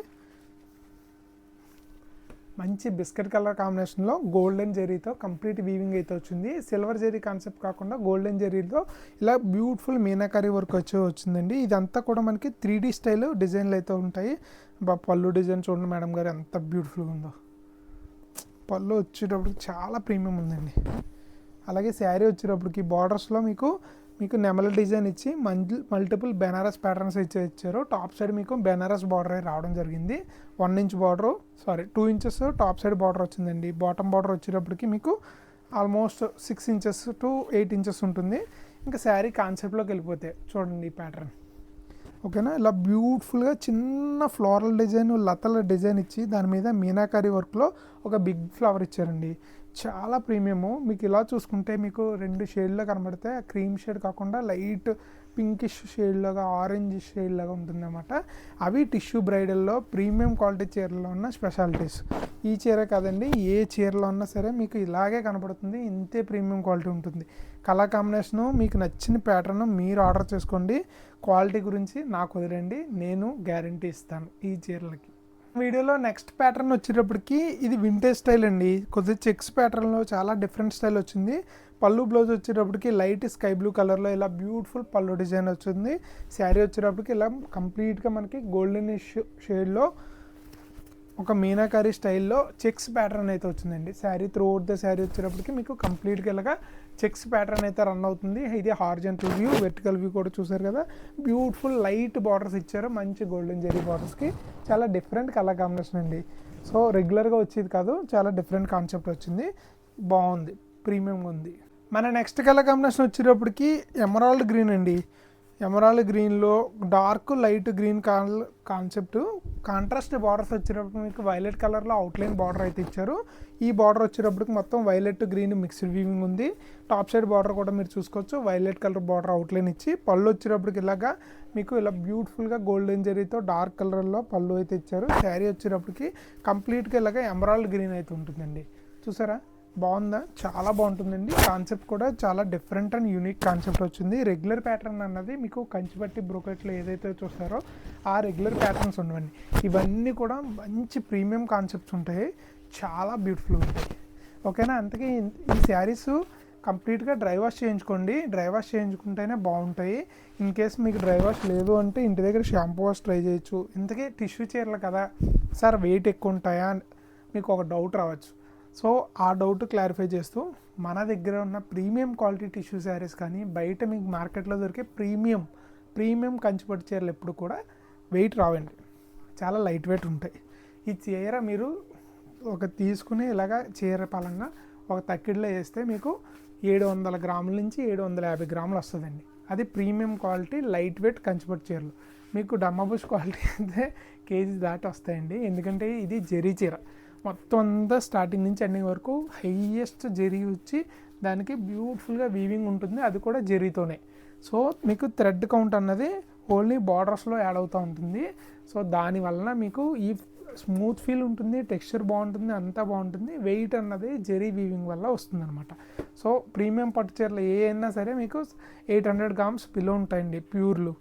మంచి బిస్కెట్ కలర్ కాంబినేషన్లో గోల్డెన్ జెరీతో కంప్లీట్ వీవింగ్ అయితే వచ్చింది. సిల్వర్ జెరీ కాన్సెప్ట్ కాకుండా గోల్డెన్ జెరీతో ఇలా బ్యూటిఫుల్ మీనాకరీ వర్క్ వచ్చిందండి. ఇదంతా కూడా మనకి 3D స్టైల్ డిజైన్లు అయితే ఉంటాయి. పళ్ళు డిజైన్ చూడండి మేడం గారు ఎంత బ్యూటిఫుల్గా ఉందో. పళ్ళు వచ్చేటప్పటికి చాలా ప్రీమియం ఉందండి. అలాగే శారీ వచ్చేటప్పటికి బార్డర్స్లో మీకు నెమల డిజైన్ ఇచ్చి మల్టిపుల్ బెనారస్ ప్యాటర్న్స్ ఇచ్చారు. టాప్ సైడ్ మీకు బెనారస్ బార్డర్ రావడం జరిగింది. 1 inch border 2 inches top side border వచ్చిందండి. బాటమ్ బార్డర్ వచ్చేటప్పటికి మీకు ఆల్మోస్ట్ 6 ఇంచెస్ టు 8 ఇంచెస్ ఉంటుంది. ఇంకా శారీ కాన్సెప్ట్లోకి వెళ్ళిపోతే చూడండి ఈ ప్యాటర్న్. ఓకేనా. ఇలా బ్యూటిఫుల్గా చిన్న ఫ్లోరల్ డిజైన్ లతల డిజైన్ ఇచ్చి దాని మీద మీనాకరీ వర్క్లో ఒక బిగ్ ఫ్లవర్ ఇచ్చారండి. చాలా ప్రీమియము. మీకు ఇలా చూసుకుంటే మీకు 2 షేడ్‌లో కనబడతాయి. క్రీమ్ షేడ్ కాకుండా లైట్ పింకిష్ షేడ్‌లాగా, ఆరెంజ్ షేడ్‌లాగా ఉంటుందన్నమాట. అవి టిష్యూ బ్రైడల్‌లో ప్రీమియం క్వాలిటీ చీరల్లో ఉన్న స్పెషాలిటీస్. ఈ చీరే కాదండి, ఏ చీరలో ఉన్నా సరే మీకు ఇలాగే కనపడుతుంది. ఇంతే ప్రీమియం క్వాలిటీ ఉంటుంది. కలర్ కాంబినేషను మీకు నచ్చిన ప్యాటర్న్ మీరు ఆర్డర్ చేసుకోండి. క్వాలిటీ గురించి నాకు వదిలేండి, నేను గ్యారంటీ ఇస్తాను ఈ చీరలకి. వీడియోలో నెక్స్ట్ ప్యాటర్న్ వచ్చేటప్పటికి ఇది వింటేజ్ స్టైల్ అండి. కొద్దిగా చెక్స్ ప్యాటర్న్లో చాలా డిఫరెంట్ స్టైల్ వచ్చింది. పళ్ళు బ్లౌజ్ వచ్చేటప్పటికి లైట్ స్కై బ్లూ కలర్లో ఇలా బ్యూటిఫుల్ పళ్ళు డిజైన్ వచ్చింది. శారీ వచ్చేటప్పటికి ఇలా కంప్లీట్గా మనకి గోల్డెనిష్ షేడ్లో ఒక మీనాకారి స్టైల్లో చెక్స్ ప్యాటర్న్ అయితే వచ్చిందండి. Sari through out the sari వచ్చేటప్పటికి మీకు కంప్లీట్గా ఇలాగా చెక్స్ ప్యాటర్న్ అయితే రన్ అవుతుంది. ఇది హారిజాంటల్ వ్యూ, వెర్టికల్ వ్యూ కూడా చూసారు కదా. బ్యూటిఫుల్ లైట్ బార్డర్స్ ఇచ్చారు, మంచి గోల్డెన్ జెరీ బార్డర్స్కి. చాలా డిఫరెంట్ కలర్ కాంబినేషన్ అండి. సో రెగ్యులర్గా వచ్చేది కాదు, చాలా డిఫరెంట్ కాన్సెప్ట్ వచ్చింది. బాగుంది, ప్రీమియంగా ఉంది. మన నెక్స్ట్ కలర్ కాంబినేషన్ వచ్చేటప్పటికి ఎమరాల్డ్ గ్రీన్ అండి. ఎమరాల్డ్ గ్రీన్లో dark light green concept, contrast borders వచ్చేటప్పుడు మీకు వైలెట్ కలర్లో అవుట్లైన్ బార్డర్ అయితే ఇచ్చారు. ఈ బార్డర్ వచ్చేటప్పటికి మొత్తం వైలెట్ గ్రీన్ మిక్స్డ్ వీవింగ్ ఉంది. టాప్ సైడ్ బార్డర్ కూడా మీరు చూసుకోవచ్చు, వైలెట్ కలర్ బార్డర్ అవుట్లైన్ ఇచ్చి పళ్ళు వచ్చేటప్పటికి ఇలాగా మీకు ఇలా బ్యూటిఫుల్గా గోల్డెన్ జరీతో డార్క్ కలర్లో పళ్ళు అయితే ఇచ్చారు. శారీ వచ్చేటప్పటికి కంప్లీట్గా ఇలాగ ఎమరాల్డ్ గ్రీన్ అయితే ఉంటుందండి. చూసారా, బాగుందా? చాలా బాగుంటుందండి. కాన్సెప్ట్ కూడా చాలా డిఫరెంట్ అండ్ యూనిక్ కాన్సెప్ట్ వచ్చింది. రెగ్యులర్ ప్యాటర్న్ అన్నది మీకు కంచిపట్టి బ్రోకెట్లో ఏదైతే చూస్తారో ఆ రెగ్యులర్ ప్యాటర్న్స్ ఉండవండి. ఇవన్నీ కూడా మంచి ప్రీమియం కాన్సెప్ట్స్ ఉంటాయి, చాలా బ్యూటిఫుల్ ఉంటాయి. ఓకేనా? అందుకే ఈ శారీస్ కంప్లీట్గా డ్రై వాష్ చేయించుకోండి. డ్రై వాష్ చేయించుకుంటేనే బాగుంటాయి. ఇన్ కేస్ మీకు డ్రై వాష్ లేదు అంటే ఇంటి దగ్గర షాంపూ వాష్ ట్రై చేయొచ్చు. ఇంతకీ టిష్యూ చీరలు కదా సార్, వెయిట్ ఎక్కువ ఉంటాయా మీకు ఒక డౌట్ రావచ్చు. సో ఆ డౌట్ క్లారిఫై చేస్తూ, మన దగ్గర ఉన్న ప్రీమియం క్వాలిటీ టిష్యూ శారీస్ కానీ బయట మీకు మార్కెట్లో దొరికే ప్రీమియం కంచిపట్టు చీరలు ఎప్పుడు కూడా వెయిట్ రావండి, చాలా లైట్ వెయిట్ ఉంటాయి. ఈ చీర మీరు ఒక తీసుకుని ఇలాగా చీర పలంగా ఒక తక్కిడిలో వేస్తే మీకు 700 గ్రాముల నుంచి 750 గ్రాములు వస్తుందండి. అది ప్రీమియం క్వాలిటీ లైట్ వెయిట్ కంచిపట్టు చీరలు. మీకు డమ్మబుష్ క్వాలిటీ అయితే కేజీ దాటి వస్తాయండి. ఎందుకంటే ఇది జరీ చీర, మొత్తం అంతా స్టార్టింగ్ నుంచి ఎండింగ్ వరకు హైయెస్ట్ జరీ వచ్చి దానికి బ్యూటిఫుల్గా వీవింగ్ ఉంటుంది, అది కూడా జరీతోనే. సో మీకు థ్రెడ్ కౌంట్ అన్నది ఓన్లీ బార్డర్స్లో యాడ్ అవుతూ ఉంటుంది. సో దానివలన మీకు ఈ స్మూత్ ఫీల్ ఉంటుంది, టెక్స్చర్ బాగుంటుంది, అంతా బాగుంటుంది. వెయిట్ అన్నది జరీ వీవింగ్ వల్ల వస్తుందన్నమాట. సో ప్రీమియం పట్టు చీరలు ఏ అయినా సరే మీకు 800 గ్రామ్స్ బిలో ఉంటాయండి ప్యూర్లు.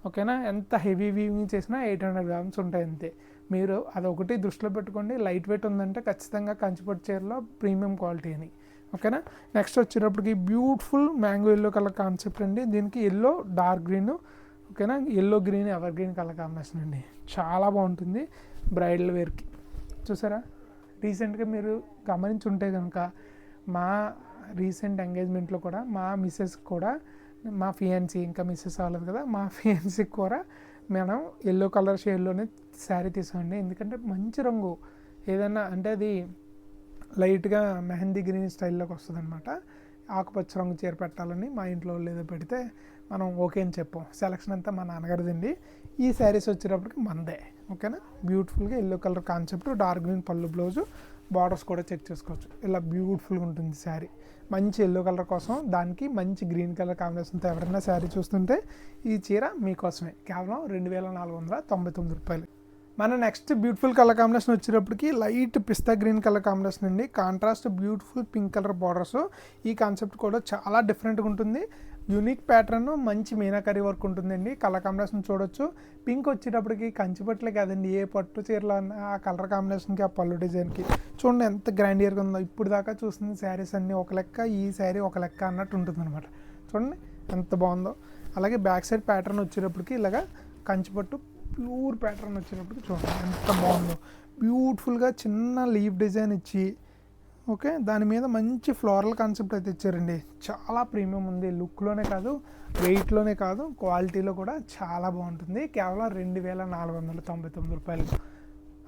ఓకేనా? ఎంత హెవీ వీవింగ్ చేసినా 800 గ్రామ్స్ ఉంటాయి అంతే. మీరు అదొకటి దృష్టిలో పెట్టుకోండి. లైట్ వెయిట్ ఉందంటే ఖచ్చితంగా కంచిపట్టు చీరలో ప్రీమియం క్వాలిటీ అని. ఓకేనా? నెక్స్ట్ వచ్చేటప్పటికి beautiful mango yellow colour concept అండి. దీనికి ఎల్లో డార్క్ గ్రీన్, ఓకేనా, yellow green ever green colour combination అండి. చాలా బాగుంటుంది బ్రైడల్ వేర్కి. చూసారా, రీసెంట్గా మీరు గమనించుంటే కనుక మా రీసెంట్ ఎంగేజ్మెంట్లో కూడా మా మిస్సెస్ కూడా, మా ఫియాన్సీ ఇంకా మిస్సెస్ అవ్వలేదు కదా, మా ఫియాన్సీకి కూడా మనం ఎల్లో కలర్ షేడ్లోనే శారీ తీసామండి. ఎందుకంటే మంచి రంగు ఏదన్నా అంటే అది లైట్గా మెహందీ గ్రీన్ స్టైల్లోకి వస్తుంది అనమాట. ఆకుపచ్చ రంగు చీర పెట్టాలని మా ఇంట్లో ఏదో పెడితే మనం ఓకే అని చెప్పాం. సెలక్షన్ అంతా మా నాన్నగారిదండి. ఈ శారీస్ వచ్చేటప్పటికి మందే. ఓకేనా? బ్యూటిఫుల్గా yellow colour concept, dark green పళ్ళు బ్లౌజు, బార్డర్స్ కూడా చెక్ చేసుకోవచ్చు. ఇలా బ్యూటిఫుల్గా ఉంటుంది శారీ. మంచి ఎల్లో కలర్ కోసం దానికి మంచి గ్రీన్ కలర్ కాంబినేషన్తో ఎవరైనా శారీ చూస్తుంటే ఈ చీర మీకోసమే. కేవలం 2499 రూపాయలు. మన నెక్స్ట్ బ్యూటిఫుల్ కలర్ కాంబినేషన్ వచ్చేటప్పటికి లైట్ పిస్తా గ్రీన్ కలర్ కాంబినేషన్ అండి. Contrast beautiful pink colour borders. ఈ కాన్సెప్ట్ కూడా చాలా డిఫరెంట్గా ఉంటుంది. యూనిక్ ప్యాటర్న్, మంచి మీనాకరీ వర్క్ ఉంటుందండి. కలర్ కాంబినేషన్ చూడొచ్చు. పింక్ వచ్చేటప్పటికి కంచిపట్లే కాదండి, ఏ పట్టు చీరలో ఆ కలర్ కాంబినేషన్కి, ఆ పళ్ళు డిజైన్కి చూడండి ఎంత గ్రాండియర్గా ఉందో. ఇప్పుడు దాకా చూసిన శారీస్ అన్నీ ఒక లెక్క, ఈ శారీ ఒక లెక్క అన్నట్టు ఉంటుంది అనమాట. చూడండి ఎంత బాగుందో. అలాగే బ్యాక్ సైడ్ ప్యాటర్న్ వచ్చేటప్పటికి ఇలాగా కంచిపట్టు ప్యూర్ ప్యాటర్న్ వచ్చేటప్పటికి చూడండి ఎంత బాగుందో. బ్యూటిఫుల్గా చిన్న లీవ్ డిజైన్ ఇచ్చి, ఓకే, దాని మీద మంచి ఫ్లోరల్ కాన్సెప్ట్ అయితే ఇచ్చారండి. చాలా ప్రీమియం ఉంది, లుక్లోనే కాదు, వెయిట్లోనే కాదు, క్వాలిటీలో కూడా చాలా బాగుంటుంది. కేవలం 2499 రూపాయలు.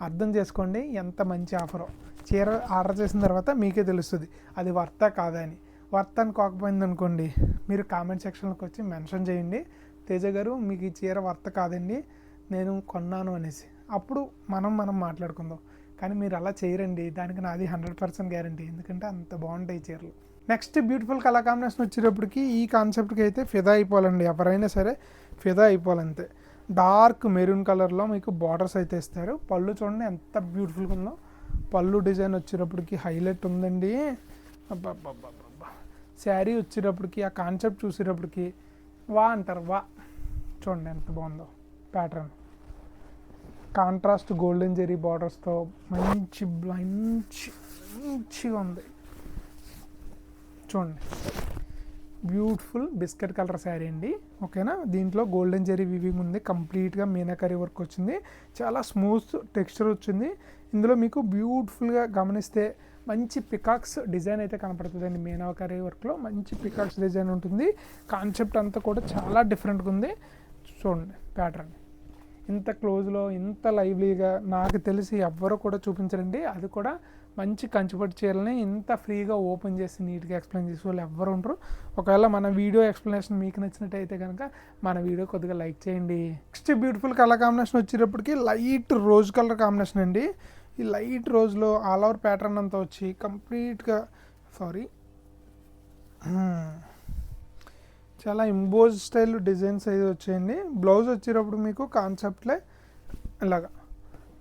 అర్థం చేసుకోండి ఎంత మంచి ఆఫరో. చీర ఆర్డర్ చేసిన తర్వాత మీకే తెలుస్తుంది అది వర్తా కాదా అని. వర్త్ అని కాకపోయింది అనుకోండి, మీరు కామెంట్ సెక్షన్లోకి వచ్చి మెన్షన్ చేయండి, తేజ గారు మీకు ఈ చీర వర్త్ కాదండి, నేను కొన్నాను అనేసి. అప్పుడు మనం మాట్లాడుకుందాం. కానీ మీరు అలా చేయరండి, దానికి నాది 100% గ్యారంటీ, ఎందుకంటే అంత బాగుంటాయి చీరలు. నెక్స్ట్ బ్యూటిఫుల్ కలర్ కాంబినేషన్ వచ్చేటప్పటికి ఈ కాన్సెప్ట్కి అయితే ఫిదా అయిపోవాలండి, ఎవరైనా సరే ఫిదా అయిపోవాలంతే. డార్క్ మెరూన్ కలర్లో మీకు బార్డర్స్ అయితే ఇస్తారు. పళ్ళు చూడండి ఎంత బ్యూటిఫుల్గా ఉందో, పళ్ళు డిజైన్ వచ్చేటప్పటికి హైలైట్ ఉందండి. అబ్బా, శారీ వచ్చేటప్పటికి ఆ కాన్సెప్ట్ చూసేటప్పటికి వా అంటారు, వా. చూడండి ఎంత బాగుందో ప్యాటర్న్, కాంట్రాస్ట్ గోల్డెన్ జెరీ బార్డర్స్తో మంచిగా ఉంది. చూడండి బ్యూటిఫుల్ బిస్కెట్ కలర్ శారీ అండి, ఓకేనా. దీంట్లో గోల్డెన్ జెరీ వివింగ్ ఉంది, కంప్లీట్గా మీనాకరీ వర్క్ వచ్చింది, చాలా స్మూత్ టెక్స్చర్ వచ్చింది. ఇందులో మీకు బ్యూటిఫుల్గా గమనిస్తే మంచి పికాక్స్ డిజైన్ అయితే కనపడుతుందండి. మీనాకరీ వర్క్లో మంచి పికాక్స్ డిజైన్ ఉంటుంది. కాన్సెప్ట్ అంతా కూడా చాలా డిఫరెంట్గా ఉంది. చూడండి ప్యాటర్న్ ఇంత క్లోజ్లో ఇంత లైవ్లీగా నాకు తెలిసి ఎవ్వరూ కూడా చూపించరండి. అది కూడా మంచి కంచిపట్టు చీరలని ఇంత ఫ్రీగా ఓపెన్ చేసి నీట్గా ఎక్స్ప్లెయిన్ చేసే వాళ్ళు ఎవ్వరు ఉండరు. ఒకవేళ మన వీడియో ఎక్స్ప్లెనేషన్ మీకు నచ్చినట్టయితే కనుక మన వీడియో కొద్దిగా లైక్ చేయండి. నెక్స్ట్ బ్యూటిఫుల్ కలర్ కాంబినేషన్ వచ్చేటప్పటికి లైట్ రోజ్ కలర్ కాంబినేషన్ అండి. ఈ లైట్ రోజ్లో ఆల్ ఓవర్ ప్యాటర్న్ అంతా వచ్చి కంప్లీట్గా చాలా ఇంబోజ్ స్టైల్ డిజైన్స్ అయితే వచ్చాయండి. బ్లౌజ్ వచ్చేటప్పుడు మీకు కాన్సెప్ట్లే ఇలాగా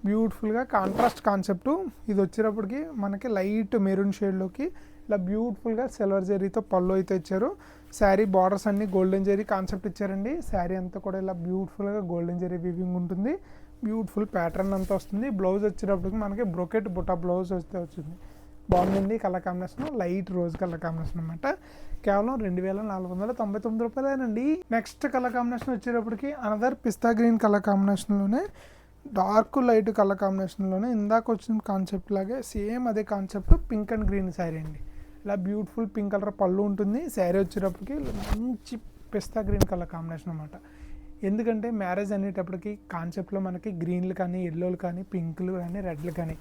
బ్యూటిఫుల్గా కాంట్రాస్ట్ కాన్సెప్టు. ఇది వచ్చేటప్పటికి మనకి లైట్ మెరూన్ షేడ్లోకి ఇలా బ్యూటిఫుల్గా సిల్వర్ జెరీతో పళ్ళు అయితే ఇచ్చారు. శారీ బార్డర్స్ అన్నీ గోల్డెన్ జెరీ కాన్సెప్ట్ ఇచ్చారండి. శారీ అంతా కూడా ఇలా బ్యూటిఫుల్గా గోల్డెన్ జెరీ వీవింగ్ ఉంటుంది. బ్యూటిఫుల్ ప్యాటర్న్ అంతా వస్తుంది. బ్లౌజ్ వచ్చేటప్పటికి మనకి బ్రొకెట్ బుటా బ్లౌజ్ వస్తే వచ్చింది. బాగుందండి colour combination, light rose colour combination అనమాట. కేవలం 2499 రూపాయలేనండి. నెక్స్ట్ కలర్ కాంబినేషన్ వచ్చేటప్పటికి అనదర్ పిస్తా గ్రీన్ కలర్ కాంబినేషన్లోనే డార్క్ లైట్ కలర్ కాంబినేషన్లోనే ఇందాక వచ్చిన కాన్సెప్ట్ లాగే సేమ్ అదే concept pink and green sari అండి. ఇలా బ్యూటిఫుల్ పింక్ కలర్ పళ్ళు ఉంటుంది. శారీ వచ్చేటప్పటికి మంచి పిస్తా గ్రీన్ కలర్ కాంబినేషన్ అనమాట. ఎందుకంటే మ్యారేజ్ అనేటప్పటికి కాన్సెప్ట్లో మనకి గ్రీన్లు కానీ ఎల్లోలు కానీ పింక్లు కానీ రెడ్లు కానీ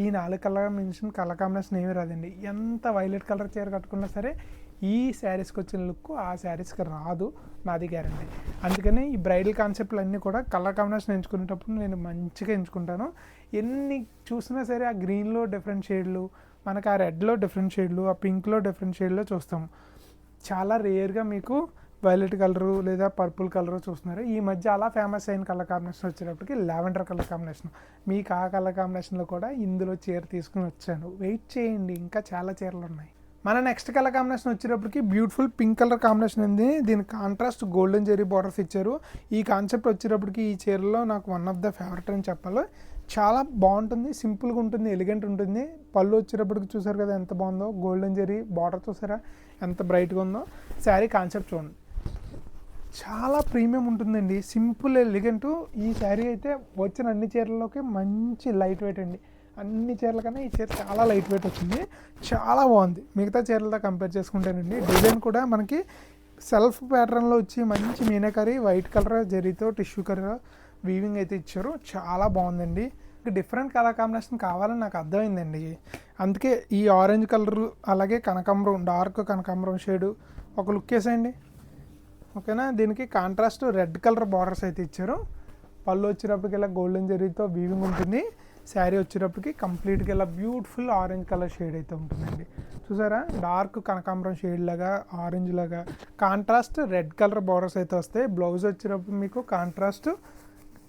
ఈ 4 కలర్ మించిన కలర్ కాంబినేషన్ ఏమీ రాదండి. ఎంత వైలెట్ కలర్ చీర కట్టుకున్నా సరే ఈ శారీస్కి వచ్చిన లుక్ ఆ శారీస్కి రాదు, నాది గ్యారంటీ. అందుకని ఈ బ్రైడల్ కాన్సెప్ట్లు అన్నీ కూడా కలర్ కాంబినేషన్ ఎంచుకునేటప్పుడు నేను మంచిగా ఎంచుకుంటాను. ఎన్ని చూసినా సరే ఆ గ్రీన్లో డిఫరెంట్ షేడ్లు, మనకు ఆ రెడ్లో డిఫరెంట్ షేడ్లు, ఆ పింక్లో డిఫరెంట్ షేడ్లో చూస్తాము. చాలా రేర్గా మీకు వైలెట్ కలరు లేదా పర్పుల్ కలరు చూస్తున్నారు. ఈ మధ్య అలా ఫేమస్ అయిన కలర్ కాంబినేషన్ వచ్చేటప్పటికి లావెండర్ కలర్ కాంబినేషన్. మీకు ఆ కలర్ కాంబినేషన్లో కూడా ఇందులో చీర తీసుకుని వచ్చాను. వెయిట్ చేయండి, ఇంకా చాలా చీరలు ఉన్నాయి. మన నెక్స్ట్ కలర్ కాంబినేషన్ వచ్చేటప్పటికి బ్యూటిఫుల్ పింక్ కలర్ కాంబినేషన్ ఉంది. దీనికి కాంట్రాస్ట్ గోల్డెన్ జెరీ బార్డర్స్ ఇచ్చారు. ఈ కాన్సెప్ట్ వచ్చేటప్పటికి ఈ చీరలో నాకు వన్ ఆఫ్ ద ఫేవరెట్ అని చెప్పాలి. చాలా బాగుంటుంది, సింపుల్గా ఉంటుంది, ఎలిగెంట్ ఉంటుంది. పళ్ళు వచ్చేటప్పటికి చూసారు కదా ఎంత బాగుందో, గోల్డెన్ జెరీ బార్డర్ చూసారా ఎంత బ్రైట్గా ఉందో. శారీ కాన్సెప్ట్ చూడండి చాలా ప్రీమియం ఉంటుందండి, సింపుల్ ఎలిగెంట్. ఈ శారీ అయితే వచ్చిన అన్ని చీరల్లోకి మంచి లైట్ వెయిట్ అండి. అన్ని చీరల కన్నా ఈ చీర చాలా లైట్ వెయిట్ వచ్చింది, చాలా బాగుంది మిగతా చీరలతో కంపేర్ చేసుకుంటేనండి. డిజైన్ కూడా మనకి సెల్ఫ్ ప్యాటర్న్లో వచ్చి మంచి మీనాకరీ వైట్ కలర్ జరీతో టిష్యూ కలర్ వీవింగ్ అయితే ఇచ్చారు. చాలా బాగుందండి. డిఫరెంట్ కలర్ కాంబినేషన్ కావాలని నాకు అర్థమైందండి. అందుకే ఈ ఆరెంజ్ కలరు అలాగే కనకాంబరం డార్క్ కనకాంబరం షేడు ఒక లుక్ వేసేయండి, ఓకేనా. దీనికి కాంట్రాస్ట్ రెడ్ కలర్ బార్డర్స్ అయితే ఇచ్చారు. పళ్ళు వచ్చేటప్పటికి ఇలా గోల్డెన్ జరీతో వీవింగ్ ఉంటుంది. శారీ వచ్చేటప్పటికి కంప్లీట్గా ఇలా బ్యూటిఫుల్ ఆరెంజ్ కలర్ షేడ్ అయితే ఉంటుందండి. చూసారా డార్క్ కనకాంబరం షేడ్ లాగా ఆరెంజ్ లాగా కాంట్రాస్ట్ రెడ్ కలర్ బార్డర్స్ అయితే వస్తాయి. బ్లౌజ్ వచ్చేటప్పుడు మీకు కాంట్రాస్ట్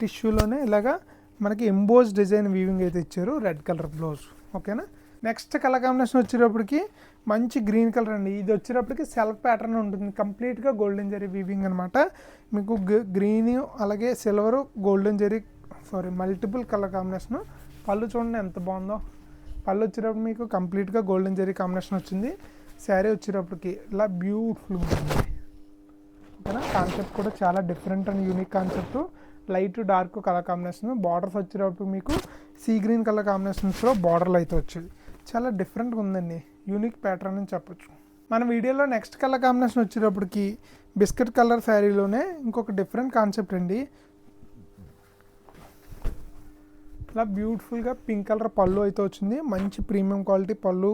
టిష్యూలోనే ఇలాగా మనకి ఎంబోజ్ డిజైన్ వీవింగ్ అయితే ఇచ్చారు, రెడ్ కలర్ బ్లౌజ్, ఓకేనా. నెక్స్ట్ కలర్ కాంబినేషన్ వచ్చేటప్పటికి మంచి గ్రీన్ కలర్ అండి. ఇది వచ్చేటప్పటికి సెల్ఫ్ ప్యాటర్న్ ఉంటుంది, కంప్లీట్గా గోల్డెన్ జరీ వీవింగ్ అనమాట. మీకు గ్రీన్ అలాగే silver golden zari multiple colour combination. పళ్ళు చూడండి ఎంత బాగుందో. పళ్ళు వచ్చేటప్పుడు మీకు కంప్లీట్గా గోల్డెన్ జరీ కాంబినేషన్ వచ్చింది. శారీ వచ్చేటప్పటికి ఇలా బ్యూటిఫుల్ ఉంటుంది, ఓకేనా. కాన్సెప్ట్ కూడా చాలా different and unique concept. Light dark colour combination. Borders వచ్చేటప్పుడు మీకు సీ గ్రీన్ కలర్ కాంబినేషన్స్లో బార్డర్లు అయితే వచ్చేది. చాలా డిఫరెంట్గా ఉందండి, యూనిక్ ప్యాటర్న్ అని చెప్పొచ్చు. మన వీడియోలో నెక్స్ట్ కలర్ కాంబినేషన్ వచ్చేటప్పటికి బిస్కెట్ కలర్ శారీలోనే ఇంకొక డిఫరెంట్ కాన్సెప్ట్ అండి. ఇలా బ్యూటిఫుల్గా పింక్ కలర్ పళ్ళు అయితే వచ్చింది, మంచి ప్రీమియం క్వాలిటీ పళ్ళు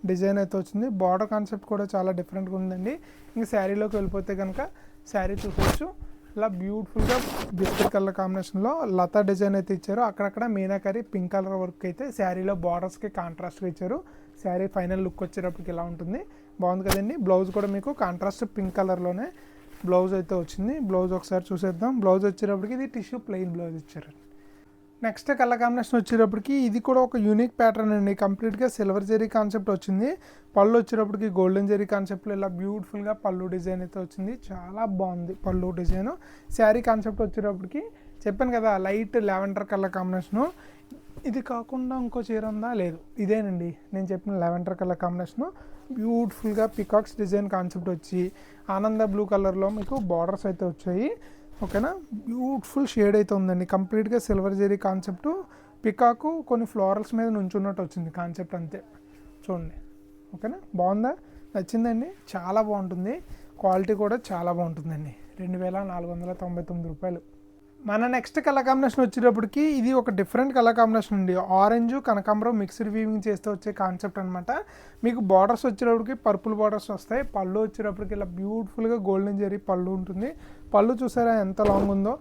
డిజైన్ అయితే వచ్చింది. బార్డర్ కాన్సెప్ట్ కూడా చాలా డిఫరెంట్గా ఉందండి. ఇంకా శారీలోకి వెళ్ళిపోతే కనుక శారీ చూసుకోవచ్చు. ఇలా బ్యూటిఫుల్గా బిస్కెట్ కలర్ కాంబినేషన్లో లతా డిజైన్ అయితే ఇచ్చారు. అక్కడక్కడ మీనాకరీ పింక్ కలర్ వర్క్ అయితే శారీలో బార్డర్స్కి కాంట్రాస్ట్గా ఇచ్చారు. శారీ ఫైనల్ లుక్ వచ్చేటప్పటికి ఇలా ఉంటుంది. బాగుంది కదండి. బ్లౌజ్ కూడా మీకు కాంట్రాస్ట్ పింక్ కలర్లోనే బ్లౌజ్ అయితే వచ్చింది. బ్లౌజ్ ఒకసారి చూసేద్దాం. బ్లౌజ్ వచ్చేటప్పటికి ఇది టిష్యూ ప్లెయిన్ బ్లౌజ్ ఇచ్చారు. నెక్స్ట్ కలర్ కాంబినేషన్ వచ్చేటప్పటికి ఇది కూడా ఒక యూనిక్ ప్యాటర్న్ అండి. కంప్లీట్గా సిల్వర్ జెరీ కాన్సెప్ట్ వచ్చింది. పళ్ళు వచ్చేటప్పటికి గోల్డెన్ జెరీ కాన్సెప్ట్లో ఇలా బ్యూటిఫుల్గా పళ్ళు డిజైన్ అయితే వచ్చింది. చాలా బాగుంది పళ్ళు డిజైన్. శారీ కాన్సెప్ట్ వచ్చేటప్పటికి చెప్పాను కదా లైట్ లావెండర్ కలర్ కాంబినేషను. ఇది కాకుండా ఇంకో చీర ఉందా? లేదు, ఇదేనండి నేను చెప్పిన లావెండర్ కలర్ కాంబినేషను. బ్యూటిఫుల్గా పికాక్స్ డిజైన్ కాన్సెప్ట్ వచ్చి ఆనంద బ్లూ కలర్లో మీకు బార్డర్స్ అయితే వచ్చాయి. ఓకేనా, బ్యూటిఫుల్ షేడ్ అయితే ఉందండి. కంప్లీట్గా సిల్వర్ జెరీ కాన్సెప్ట్, పికాకు కొన్ని ఫ్లోరల్స్ మీద నుంచున్నట్టు వచ్చింది కాన్సెప్ట్ అంతే. చూడండి, ఓకేనా, బాగుందా? నచ్చిందండి, చాలా బాగుంటుంది. క్వాలిటీ కూడా చాలా బాగుంటుందండి. 2499 రూపాయలు. మన నెక్స్ట్ కలర్ కాంబినేషన్ వచ్చేటప్పటికి ఇది ఒక డిఫరెంట్ కలర్ కాంబినేషన్ అండి. ఆరెంజ్ కనకాంబరం మిక్స్డ్ వీవింగ్ చేస్తే వచ్చే కాన్సెప్ట్ అనమాట. మీకు బార్డర్స్ వచ్చేటప్పటికి పర్పుల్ బార్డర్స్ వస్తాయి. పళ్ళు వచ్చేటప్పటికి ఇలా బ్యూటిఫుల్గా గోల్డెన్ జెరీ పళ్ళు ఉంటుంది. పళ్ళు చూసారా ఎంత లాంగ్ ఉందో,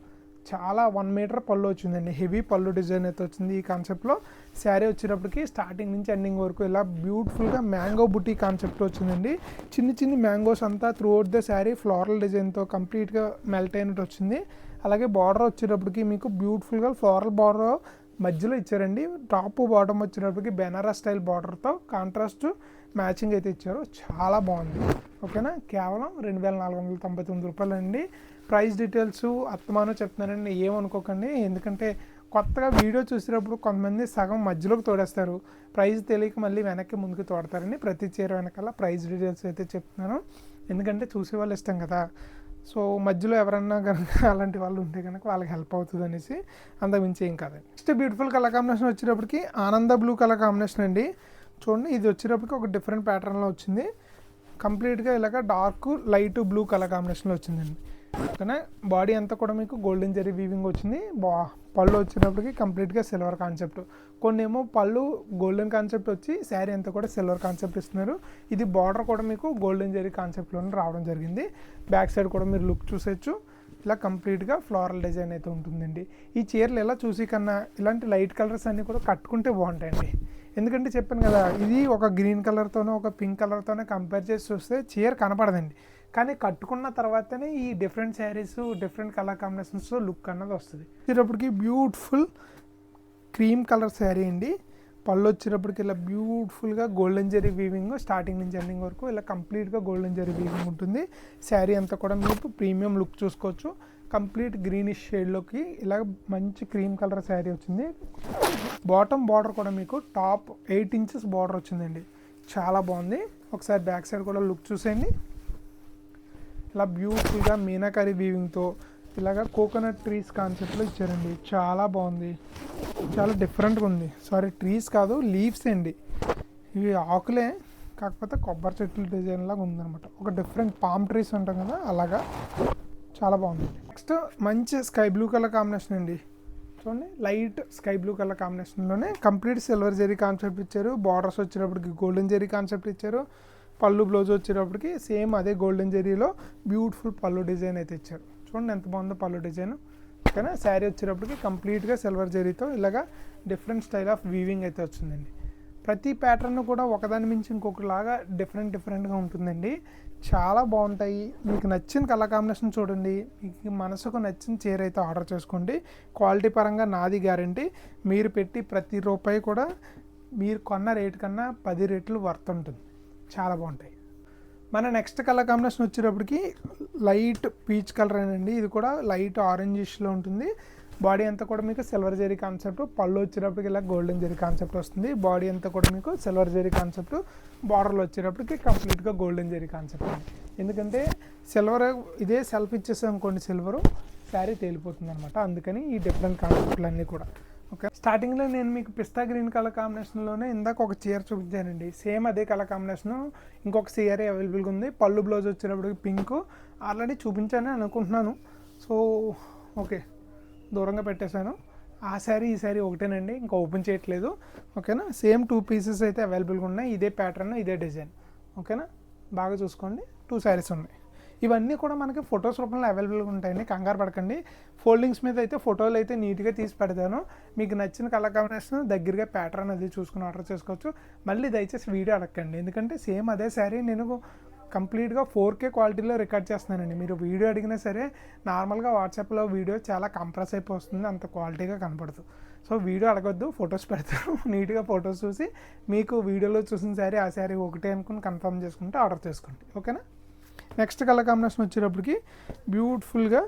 చాలా 1 మీటర్ పళ్ళు వచ్చిందండి. హెవీ పళ్ళు డిజైన్ అయితే వచ్చింది ఈ కాన్సెప్ట్లో. శారీ వచ్చేటప్పటికి స్టార్టింగ్ నుంచి ఎండింగ్ వరకు ఇలా బ్యూటిఫుల్గా మ్యాంగో బుటీ కాన్సెప్ట్ వచ్చిందండి. చిన్ని చిన్ని మ్యాంగోస్ అంతా through out the sari floral డిజైన్తో కంప్లీట్గా మెల్ట్ అయినట్టు వచ్చింది. అలాగే బార్డర్ వచ్చేటప్పటికి మీకు బ్యూటిఫుల్గా ఫ్లోరల్ బార్డర్ మధ్యలో ఇచ్చారండి. టాప్ బాటమ్ వచ్చేటప్పటికి బెనారస్ స్టైల్ బార్డర్తో కాంట్రాస్ట్ మ్యాచింగ్ అయితే ఇచ్చారు. చాలా బాగుంది. ఓకేనా, కేవలం 2499 రూపాయలు అండి. ప్రైస్ డీటెయిల్స్ అత్తమానో చెప్తున్నానండి, ఏమనుకోకండి. ఎందుకంటే కొత్తగా వీడియో చూసేటప్పుడు కొంతమంది సగం మధ్యలోకి తోడేస్తారు, ప్రైస్ తెలియక మళ్ళీ వెనక్కి ముందుకు తోడతారండి. ప్రతి చీర వెనకాల ప్రైస్ డీటెయిల్స్ అయితే చెప్తున్నాను, ఎందుకంటే చూసేవాళ్ళు ఇష్టం కదా. సో మధ్యలో ఎవరన్నా కనుక అలాంటి వాళ్ళు ఉంటే కనుక వాళ్ళకి హెల్ప్ అవుతుంది అనేసి, అంతకుమించి ఏం కాదండి. నెక్స్ట్ బ్యూటిఫుల్ కలర్ కాంబినేషన్ వచ్చేటప్పటికి ఆనంద బ్లూ కలర్ కాంబినేషన్ అండి. చూడండి, ఇది వచ్చేటప్పటికి ఒక డిఫరెంట్ ప్యాటర్న్లో వచ్చింది. కంప్లీట్గా ఇలాగ డార్క్ లైట్ బ్లూ కలర్ కాంబినేషన్లో వచ్చిందండి. ఓకేనా, బాడీ అంతా కూడా మీకు గోల్డెన్ జెరీ వీవింగ్ వచ్చింది. పళ్ళు వచ్చేటప్పటికి కంప్లీట్గా సిల్వర్ కాన్సెప్ట్. కొన్ని ఏమో పళ్ళు గోల్డెన్ కాన్సెప్ట్ వచ్చి శారీ అంతా కూడా సిల్వర్ కాన్సెప్ట్ ఇస్తున్నారు. ఇది బార్డర్ కూడా మీకు గోల్డెన్ జెరీ కాన్సెప్ట్లోనే రావడం జరిగింది. బ్యాక్ సైడ్ కూడా మీరు లుక్ చూసేయచ్చు. ఇలా కంప్లీట్గా ఫ్లోరల్ డిజైన్ అయితే ఉంటుందండి. ఈ చీరలు ఎలా చూసి కన్నా ఇలాంటి లైట్ కలర్స్ అన్నీ కూడా కట్టుకుంటే బాగుంటాయండి. ఎందుకంటే చెప్పాను కదా, ఇది ఒక గ్రీన్ కలర్తోనో ఒక పింక్ కలర్తోనే కంపేర్ చేసి చూస్తే చీర కనపడదండి. కానీ కట్టుకున్న తర్వాతనే ఈ డిఫరెంట్ శారీస్ డిఫరెంట్ కలర్ కాంబినేషన్స్తో లుక్ అన్నది వస్తుంది. వచ్చేటప్పటికి బ్యూటిఫుల్ క్రీమ్ కలర్ శారీ అండి. పళ్ళు వచ్చేటప్పటికి ఇలా బ్యూటిఫుల్గా గోల్డెన్ జెరీ వీవింగ్ స్టార్టింగ్ నుంచి ఎండింగ్ వరకు ఇలా కంప్లీట్గా గోల్డెన్ జెరీ వీవింగ్ ఉంటుంది. శారీ అంతా కూడా మీకు ప్రీమియం లుక్ చూసుకోవచ్చు. కంప్లీట్ గ్రీనిష్ షేడ్లోకి ఇలా మంచి క్రీమ్ కలర్ శారీ వచ్చింది. బాటమ్ బార్డర్ కూడా మీకు టాప్ 8 ఇంచెస్ బార్డర్ వచ్చిందండి. చాలా బాగుంది. ఒకసారి బ్యాక్ సైడ్ కూడా లుక్ చూసేయండి. ఇలా బ్యూటిఫుల్గా మీనాకరీ వీవింగ్తో ఇలాగ కోకోనట్ ట్రీస్ కాన్సెప్ట్లో ఇచ్చారండి. చాలా బాగుంది, చాలా డిఫరెంట్గా ఉంది. సారీ, ట్రీస్ కాదు, లీవ్స్ అండి. ఇవి ఆకులే, కాకపోతే కొబ్బరి చెట్ల డిజైన్ లాగా ఉందన్నమాట. ఒక డిఫరెంట్ పామ్ ట్రీస్ ఉంటాం కదా, అలాగా చాలా బాగుంది. నెక్స్ట్ మంచి స్కై బ్లూ కలర్ కాంబినేషన్ అండి. చూడండి, లైట్ స్కై బ్లూ కలర్ కాంబినేషన్లోనే కంప్లీట్ సిల్వర్ జెరీ కాన్సెప్ట్ ఇచ్చారు. బార్డర్స్ వచ్చేటప్పటికి గోల్డెన్ జెరీ కాన్సెప్ట్ ఇచ్చారు. పళ్ళు బ్లౌజ్ వచ్చేటప్పటికి సేమ్ అదే గోల్డెన్ జెరీలో బ్యూటిఫుల్ పళ్ళు డిజైన్ అయితే ఇచ్చారు. చూడండి ఎంత బాగుందో పళ్ళు డిజైన్. ఓకేనా, శారీ వచ్చేటప్పటికి కంప్లీట్గా సిల్వర్ జెరీతో ఇలాగా డిఫరెంట్ స్టైల్ ఆఫ్ వీవింగ్ అయితే వచ్చిందండి. ప్రతి ప్యాటర్న్ కూడా ఒకదాని మించి ఇంకొకలాగా డిఫరెంట్గా ఉంటుందండి. చాలా బాగుంటాయి. మీకు నచ్చిన కలర్ కాంబినేషన్ చూడండి, మీకు మనసుకు నచ్చిన చీర అయితే ఆర్డర్ చేసుకోండి. క్వాలిటీ పరంగా నాది గ్యారంటీ. మీరు పెట్టి ప్రతి రూపాయి కూడా మీరు కొన్న రేటు కన్నా 10 రెట్లు వర్త్ ఉంటుంది. చాలా బాగుంటాయి. మన నెక్స్ట్ కలర్ కాంబినేషన్ వచ్చేటప్పటికి లైట్ పీచ్ కలర్ అండి. ఇది కూడా లైట్ ఆరెంజిష్లో ఉంటుంది. బాడీ అంతా కూడా మీకు సిల్వర్ జెరీ కాన్సెప్ట్. పళ్ళు వచ్చేటప్పటికి ఇలా గోల్డెన్ జెరీ కాన్సెప్ట్ వస్తుంది. బాడీ అంతా కూడా మీకు సిల్వర్ జెరీ కాన్సెప్ట్. బార్డర్లో వచ్చేటప్పటికి కంప్లీట్గా గోల్డెన్ జెరీ కాన్సెప్ట్ అండి. ఎందుకంటే సిల్వర్ ఇదే సెల్ఫ్ ఇచ్చేసాం అనుకోండి, సిల్వరు శారీ తేలిపోతుంది అనమాట. అందుకని ఈ డిఫరెంట్ కాన్సెప్ట్లు అన్నీ కూడా. ఓకే, స్టార్టింగ్లో నేను మీకు పిస్తా గ్రీన్ కలర్ కాంబినేషన్లోనే ఇందాక ఒక చీర చూపించానండి. సేమ్ అదే కలర్ కాంబినేషను ఇంకొక చీర అవైలబుల్గా ఉంది. పళ్ళు బ్లౌజ్ వచ్చేటప్పటికి పింక్ ఆల్రెడీ చూపించానని అనుకుంటున్నాను. సో ఓకే, దూరంగా పెట్టేశాను. ఆ శారీ ఈ శారీ ఒకటేనండి, ఇంకా ఓపెన్ చేయట్లేదు. ఓకేనా, సేమ్ 2 పీసెస్ అయితే అవైలబుల్గా ఉన్నాయి. ఇదే ప్యాటర్న్, ఇదే డిజైన్. ఓకేనా, బాగా చూసుకోండి. 2 శారీస్ ఉన్నాయి. ఇవన్నీ కూడా మనకి ఫొటోస్ రూపంలో అవైలబుల్గా ఉంటాయండి, కంగారు పడకండి. ఫోల్డింగ్స్ మీద అయితే ఫోటోలు అయితే నీట్గా తీసి పెడతాను. మీకు నచ్చిన కలర్ కాంబినేషన్ దగ్గరగా ప్యాటర్న్ అది చూసుకుని ఆర్డర్ చేసుకోవచ్చు. మళ్ళీ దయచేసి వీడియో అడగండి, ఎందుకంటే సేమ్ అదే శారీ నేను కంప్లీట్గా 4K క్వాలిటీలో రికార్డ్ చేస్తున్నానండి. మీరు వీడియో అడిగినా సరే నార్మల్గా వాట్సాప్లో వీడియో చాలా కంప్రెస్ అయిపోతుంది, అంత క్వాలిటీగా కనపడదు. సో వీడియో అడగొద్దు, ఫొటోస్ పెడతాను. నీట్గా ఫొటోస్ చూసి మీకు వీడియోలో చూసిన శారీ ఆ శారీ ఒకటే అనుకుని కన్ఫర్మ్ చేసుకుంటే ఆర్డర్ చేసుకోండి, ఓకేనా. నెక్స్ట్ కలర్ కాంబినేషన్ వచ్చేటప్పటికి బ్యూటిఫుల్గా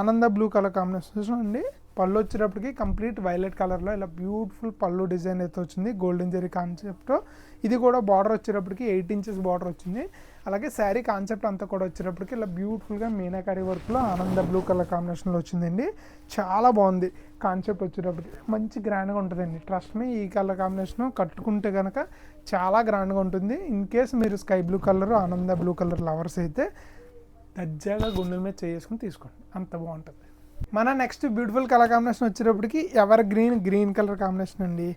ఆనంద బ్లూ కలర్ కాంబినేషన్ అండి. పళ్ళు వచ్చేటప్పటికి కంప్లీట్ వైలెట్ కలర్లో ఇలా బ్యూటిఫుల్ పళ్ళు డిజైన్ అయితే వచ్చింది, గోల్డెన్ జరీ కాన్సెప్ట్. ఇది కూడా బార్డర్ వచ్చేటప్పటికి 8 ఇంచెస్ బార్డర్ వచ్చింది. అలాగే శారీ కాన్సెప్ట్ అంతా కూడా వచ్చేటప్పటికి ఇలా బ్యూటిఫుల్గా మీనాకారి వర్క్లో ఆనంద బ్లూ కలర్ కాంబినేషన్లో వచ్చిందండి. చాలా బాగుంది కాన్సెప్ట్ వచ్చేటప్పటికి, మంచి గ్రాండ్గా ఉంటుందండి. ట్రస్ట్ మీ, ఈ కలర్ కాంబినేషన్ కట్టుకుంటే కనుక చాలా గ్రాండ్గా ఉంటుంది. ఇన్ కేస్ మీరు స్కై బ్లూ కలర్ ఆనంద బ్లూ కలర్ లవర్స్ అయితే దర్జాగా గుండెల మీద చేసుకుని తీసుకోండి, అంత బాగుంటుంది. మన నెక్స్ట్ బ్యూటిఫుల్ కలర్ కాంబినేషన్ వచ్చేటప్పటికి ఎవర్ గ్రీన్ కలర్ కాంబినేషన్ అండి.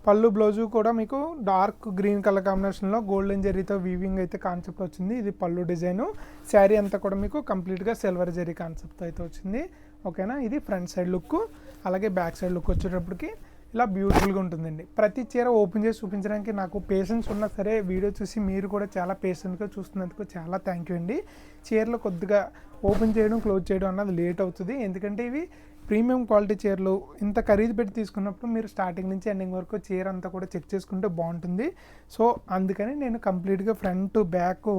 పళ్ళు బ్లౌజు కూడా మీకు డార్క్ గ్రీన్ కలర్ కాంబినేషన్లో గోల్డెన్ జరీతో వీవింగ్ అయితే కాన్సెప్ట్ వచ్చింది. ఇది పళ్ళు డిజైను. శారీ అంతా కూడా మీకు కంప్లీట్గా సిల్వర్ జరీ కాన్సెప్ట్ అయితే వచ్చింది, ఓకేనా. ఇది ఫ్రంట్ సైడ్ లుక్. అలాగే బ్యాక్ సైడ్ లుక్ వచ్చేటప్పటికి ఇలా బ్యూటిఫుల్గా ఉంటుందండి. ప్రతి చీర ఓపెన్ చేసి చూపించడానికి నాకు పేషెన్స్ ఉన్నా సరే వీడియో చూసి మీరు కూడా చాలా పేషెంట్గా చూస్తున్నందుకు చాలా థ్యాంక్ యూ అండి. చీరలు కొద్దిగా ఓపెన్ చేయడం క్లోజ్ చేయడం అన్నది లేట్ అవుతుంది, ఎందుకంటే ఇవి ప్రీమియం క్వాలిటీ చీరలు. ఇంత ఖరీదు పెట్టి తీసుకున్నప్పుడు మీరు స్టార్టింగ్ నుంచి ఎండింగ్ వరకు చీర అంతా కూడా చెక్ చేసుకుంటే బాగుంటుంది. సో అందుకని నేను కంప్లీట్గా ఫ్రంట్ బ్యాక్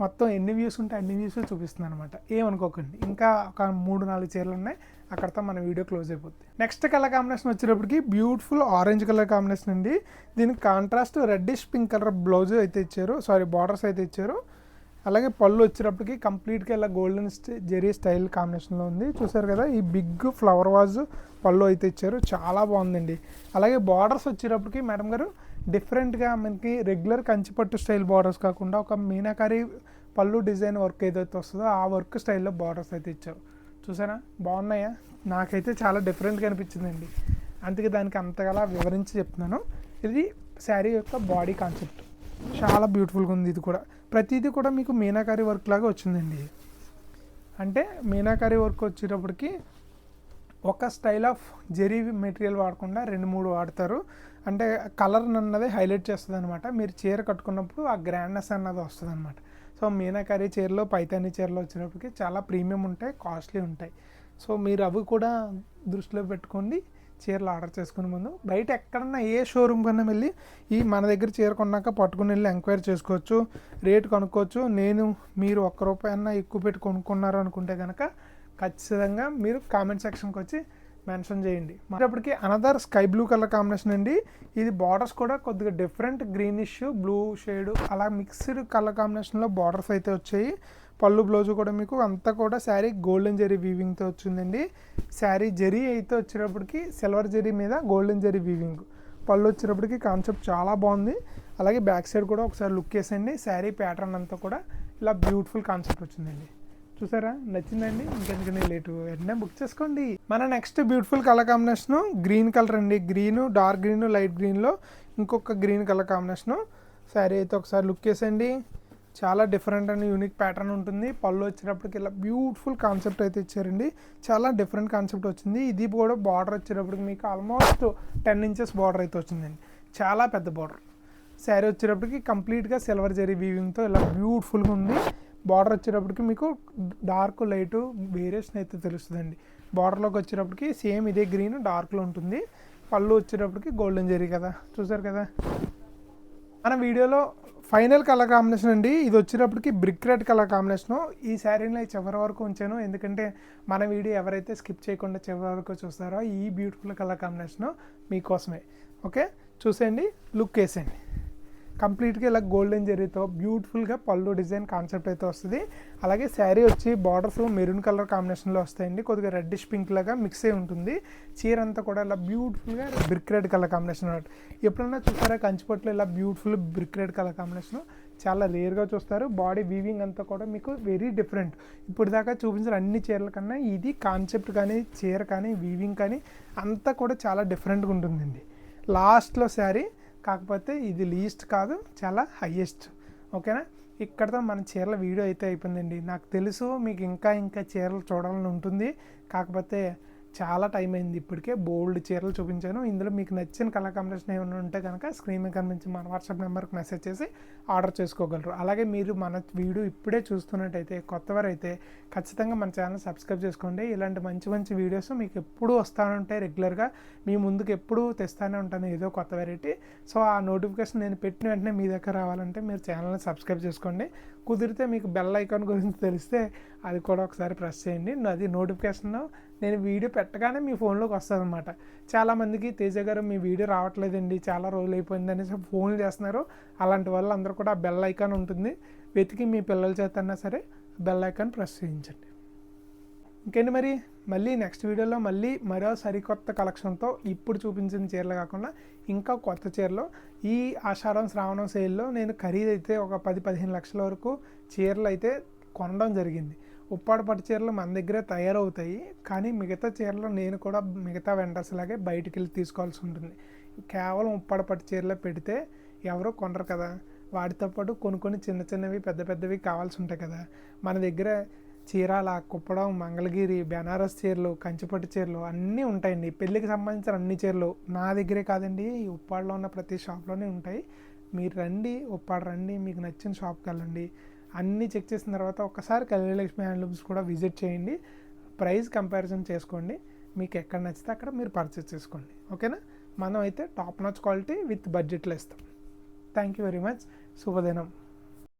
మొత్తం ఎన్ని వ్యూస్ ఉంటే అన్ని వ్యూస్ చూపిస్తున్నాను అనమాట, ఏమనుకోకండి. ఇంకా ఒక 3-4 చీరలు ఉన్నాయి, అక్కడతో మన వీడియో క్లోజ్ అయిపోద్ది. నెక్స్ట్ కలర్ కాంబినేషన్ వచ్చేటప్పటికి బ్యూటిఫుల్ ఆరెంజ్ కలర్ కాంబినేషన్ అండి. దీనికి contrast reddish pink colour blouse అయితే ఇచ్చారు, బార్డర్స్ అయితే ఇచ్చారు. అలాగే పళ్ళు వచ్చేటప్పటికి కంప్లీట్గా ఇలా గోల్డెన్ జెరీ స్టైల్ కాంబినేషన్లో ఉంది, చూసారు కదా. ఈ బిగ్ ఫ్లవర్ వాజ్ పళ్ళు అయితే ఇచ్చారు, చాలా బాగుందండి. అలాగే బార్డర్స్ వచ్చేటప్పటికి మేడం గారు డిఫరెంట్గా మనకి రెగ్యులర్ కంచిపట్టు స్టైల్ బార్డర్స్ కాకుండా ఒక మీనాకారి పళ్ళు డిజైన్ వర్క్ ఏదైతే వస్తుందో ఆ వర్క్ స్టైల్లో బార్డర్స్ అయితే ఇచ్చారు, చూసారా. బాగున్నాయా? నాకైతే చాలా డిఫరెంట్గా అనిపించిందండి, అందుకే దానికి అంతగా వివరించి చెప్తున్నాను. ఇది శారీ యొక్క బాడీ కాన్సెప్ట్ చాలా బ్యూటిఫుల్గా ఉంది. ఇది కూడా ప్రతిదీ కూడా మీకు మీనాకారి వర్క్ లాగా వచ్చిందండి. అంటే మీనాకారి వర్క్ వచ్చేటప్పటికి ఒక స్టైల్ ఆఫ్ జెరీ మెటీరియల్ వాడకుండా 2-3 వాడతారు, అంటే కలర్ అన్నది హైలైట్ చేస్తుంది అనమాట. మీరు చీర కట్టుకున్నప్పుడు ఆ గ్రాండ్నెస్ అన్నది వస్తుంది అనమాట. సో మీనాకారి చీరలో పైతాని చీరలో వచ్చేటప్పటికి చాలా ప్రీమియం ఉంటాయి, కాస్ట్లీ ఉంటాయి. సో మీరు అవి కూడా దృష్టిలో పెట్టుకోండి చీరలు ఆర్డర్ చేసుకునే ముందు. బయట ఎక్కడన్నా ఏ షోరూమ్ కన్నా వెళ్ళి మన దగ్గర చీర కొన్నాక పట్టుకుని వెళ్ళి ఎంక్వైరీ చేసుకోవచ్చు, రేటు కనుక్కోవచ్చు. మీరు ₹1 అన్నా ఎక్కువ పెట్టి కొనుక్కున్నారు అనుకుంటే కనుక ఖచ్చితంగా మీరు కామెంట్ సెక్షన్కి వచ్చి మెన్షన్ చేయండి. అప్పటికి another sky blue colour combination అండి. ఇది బార్డర్స్ కూడా కొద్దిగా డిఫరెంట్ గ్రీనిష్ బ్లూ షేడ్ అలా మిక్స్డ్ కలర్ కాంబినేషన్లో బార్డర్స్ అయితే వచ్చాయి. పళ్ళు బ్లౌజు కూడా మీకు అంతా కూడా శారీ గోల్డెన్ జరీ వీవింగ్తో వచ్చిందండి. శారీ జరీ అయితే వచ్చేటప్పటికి సిల్వర్ జరీ మీద గోల్డెన్ జరీ వీవింగ్. పళ్ళు వచ్చేటప్పటికి కాన్సెప్ట్ చాలా బాగుంది. అలాగే బ్యాక్ సైడ్ కూడా ఒకసారి లుక్ వేసండి. శారీ ప్యాటర్న్ అంతా కూడా ఇలా బ్యూటిఫుల్ కాన్సెప్ట్ వచ్చిందండి, చూసారా. నచ్చిందండి? ఇంకెందుకనే లేటు, వెంటనే బుక్ చేసుకోండి. మన next beautiful colour combination green colour అండి. గ్రీను, డార్క్ గ్రీన్, లైట్ గ్రీన్లో ఇంకొక గ్రీన్ కలర్ కాంబినేషను. శారీ అయితే ఒకసారి లుక్ వేసండి, చాలా డిఫరెంట్ అండ్ యూనిక్ ప్యాటర్న్ ఉంటుంది. పళ్ళు వచ్చేటప్పటికి ఇలా బ్యూటిఫుల్ కాన్సెప్ట్ అయితే ఇచ్చారండి, చాలా డిఫరెంట్ కాన్సెప్ట్ వచ్చింది. ఇది కూడా బార్డర్ వచ్చేటప్పటికి మీకు ఆల్మోస్ట్ 10 ఇంచెస్ బార్డర్ అయితే వచ్చిందండి, చాలా పెద్ద బార్డర్. శారీ వచ్చేటప్పటికి కంప్లీట్గా సిల్వర్ జరీ వీవింగ్తో ఇలా బ్యూటిఫుల్గా ఉంది. బార్డర్ వచ్చేటప్పటికి మీకు డార్క్ లైట్ వేరియేషన్ అయితే తెలుస్తుందండి. బార్డర్లోకి వచ్చేటప్పటికి సేమ్ ఇదే గ్రీన్ డార్క్లో ఉంటుంది. పళ్ళు వచ్చేటప్పటికి గోల్డెన్ జరీ కదా, చూసారు కదా. మన వీడియోలో ఫైనల్ కలర్ కాంబినేషన్ అండి. ఇది వచ్చేటప్పటికి బ్రిక్ రెడ్ కలర్ కాంబినేషను. ఈ శారీని చివరి వరకు ఉంచాను, ఎందుకంటే మన వీడియో ఎవరైతే స్కిప్ చేయకుండా చివరి వరకు చూస్తారో ఈ బ్యూటిఫుల్ కలర్ కాంబినేషను మీకోసమే. ఓకే, చూసేయండి, లుక్ వేసేయండి. కంప్లీట్గా ఇలా గోల్డెన్ జరీతో బ్యూటిఫుల్గా పళ్ళు డిజైన్ కాన్సెప్ట్ అయితే వస్తుంది. అలాగే శారీ వచ్చి బార్డర్స్ మెరూన్ కలర్ కాంబినేషన్లో వస్తాయండి, కొద్దిగా రెడ్డిష్ పింక్ లాగా మిక్స్ అయి ఉంటుంది. చీర అంతా కూడా ఇలా బ్యూటిఫుల్గా బ్రిక్ రెడ్ కలర్ కాంబినేషన్ అన్నమాట. ఎప్పుడన్నా చూసారా కంచిపట్టులో ఇలా beautiful brick red colour combination? చాలా రేర్గా చూస్తారు. బాడీ వీవింగ్ అంతా కూడా మీకు వెరీ డిఫరెంట్. ఇప్పుడు దాకా చూపించిన అన్ని చీరల కన్నా ఇది కాన్సెప్ట్ కానీ చీర కానీ వీవింగ్ కానీ అంతా కూడా చాలా డిఫరెంట్గా ఉంటుందండి. లాస్ట్లో శారీ కాకపోతే ఇది లీస్ట్ కాదు, చాలా హయ్యెస్ట్, ఓకేనా. ఇక్కడితో మన చీరల వీడియో అయితే అయిపోయిందండి. నాకు తెలుసు మీకు ఇంకా చీరలు చూడాలని ఉంటుంది. కాకపోతే చాలా టైం అయింది, ఇప్పటికే బోల్డ్ చీరలు చూపించాను. ఇందులో మీకు నచ్చిన కలర్ కాంబినేషన్ ఏమైనా ఉంటే కనుక స్క్రీన్ మీద కనిపించి మన వాట్సాప్ నెంబర్కి మెసేజ్ చేసి ఆర్డర్ చేసుకోగలరు. అలాగే మీరు మన వీడియో ఇప్పుడే చూస్తున్నట్టయితే, కొత్తవారైతే ఖచ్చితంగా మన ఛానల్ సబ్స్క్రైబ్ చేసుకోండి. ఇలాంటి మంచి వీడియోస్ మీకు ఎప్పుడూ వస్తూనే రెగ్యులర్గా మీ ముందుకు ఎప్పుడూ తెస్తూనే ఉంటాను ఏదో కొత్త వెరైటీ. సో ఆ నోటిఫికేషన్ నేను పెట్టిన వెంటనే మీ దగ్గర రావాలంటే మీరు ఛానల్ని సబ్స్క్రైబ్ చేసుకోండి. కుదిరితే మీకు బెల్ ఐకాన్ గురించి తెలిస్తే అది కూడా ఒకసారి ప్రెస్ చేయండి. అది నోటిఫికేషన్ నేను వీడియో పెట్టగానే మీ ఫోన్లోకి వస్తుంది అనమాట. చాలామందికి తేజ గారు మీ వీడియో రావట్లేదండి, చాలా రోజులు అయిపోయింది అనేసి ఫోన్లు చేస్తున్నారు. అలాంటి వాళ్ళు అందరూ కూడా బెల్ ఐకాన్ ఉంటుంది, వెతికి మీ పిల్లల చేత అన్నా సరే బెల్ ఐకాన్ ప్రెస్ చేయించండి. ఇంకేంటి మరి, మళ్ళీ నెక్స్ట్ వీడియోలో మరో సరికొత్త కలెక్షన్తో ఇప్పుడు చూపించిన చీరలు కాకుండా ఇంకా కొత్త చీరలు ఈ ఆషాఢం శ్రావణం సేల్లో నేను ఖరీదైతే ఒక 10-15 లక్షల వరకు చీరలు అయితే కొనడం జరిగింది. ఉప్పాడ పట్టు చీరలు మన దగ్గరే తయారవుతాయి, కానీ మిగతా చీరలు నేను కూడా మిగతా వెండర్స్ లాగే బయటికి వెళ్ళి తీసుకోవాల్సి ఉంటుంది. కేవలం ఉప్పాడ పట్టు చీరలే పెడితే ఎవరో కొనరు కదా, వాటితో పాటు కొన్ని చిన్నవి పెద్దవి కావాల్సి ఉంటాయి కదా. మన దగ్గర చీరాల, కుప్పడం, మంగళగిరి, బెనారస్ చీరలు, కంచిపట్టు చీరలు అన్నీ ఉంటాయండి. పెళ్ళికి సంబంధించిన అన్ని చీరలు నా దగ్గరే కాదండి, ఈ ఉప్పాడలో ఉన్న ప్రతి షాప్లోనే ఉంటాయి. మీరు రండి, ఉప్పాడ రండి, మీకు నచ్చిన షాప్కి వెళ్ళండి. అన్నీ చెక్ చేసిన తర్వాత ఒకసారి కళ్యాణలక్ష్మి హ్యాండ్లూమ్స్ కూడా విజిట్ చేయండి. ప్రైస్ కంపారిజన్ చేసుకోండి, మీకు ఎక్కడ నచ్చితే అక్కడ మీరు పర్చేస్ చేసుకోండి. ఓకేనా, మనం అయితే టాప్ నాచ్ క్వాలిటీ విత్ బడ్జెట్లో ఇస్తాం. Thank you very much. శుభదినం.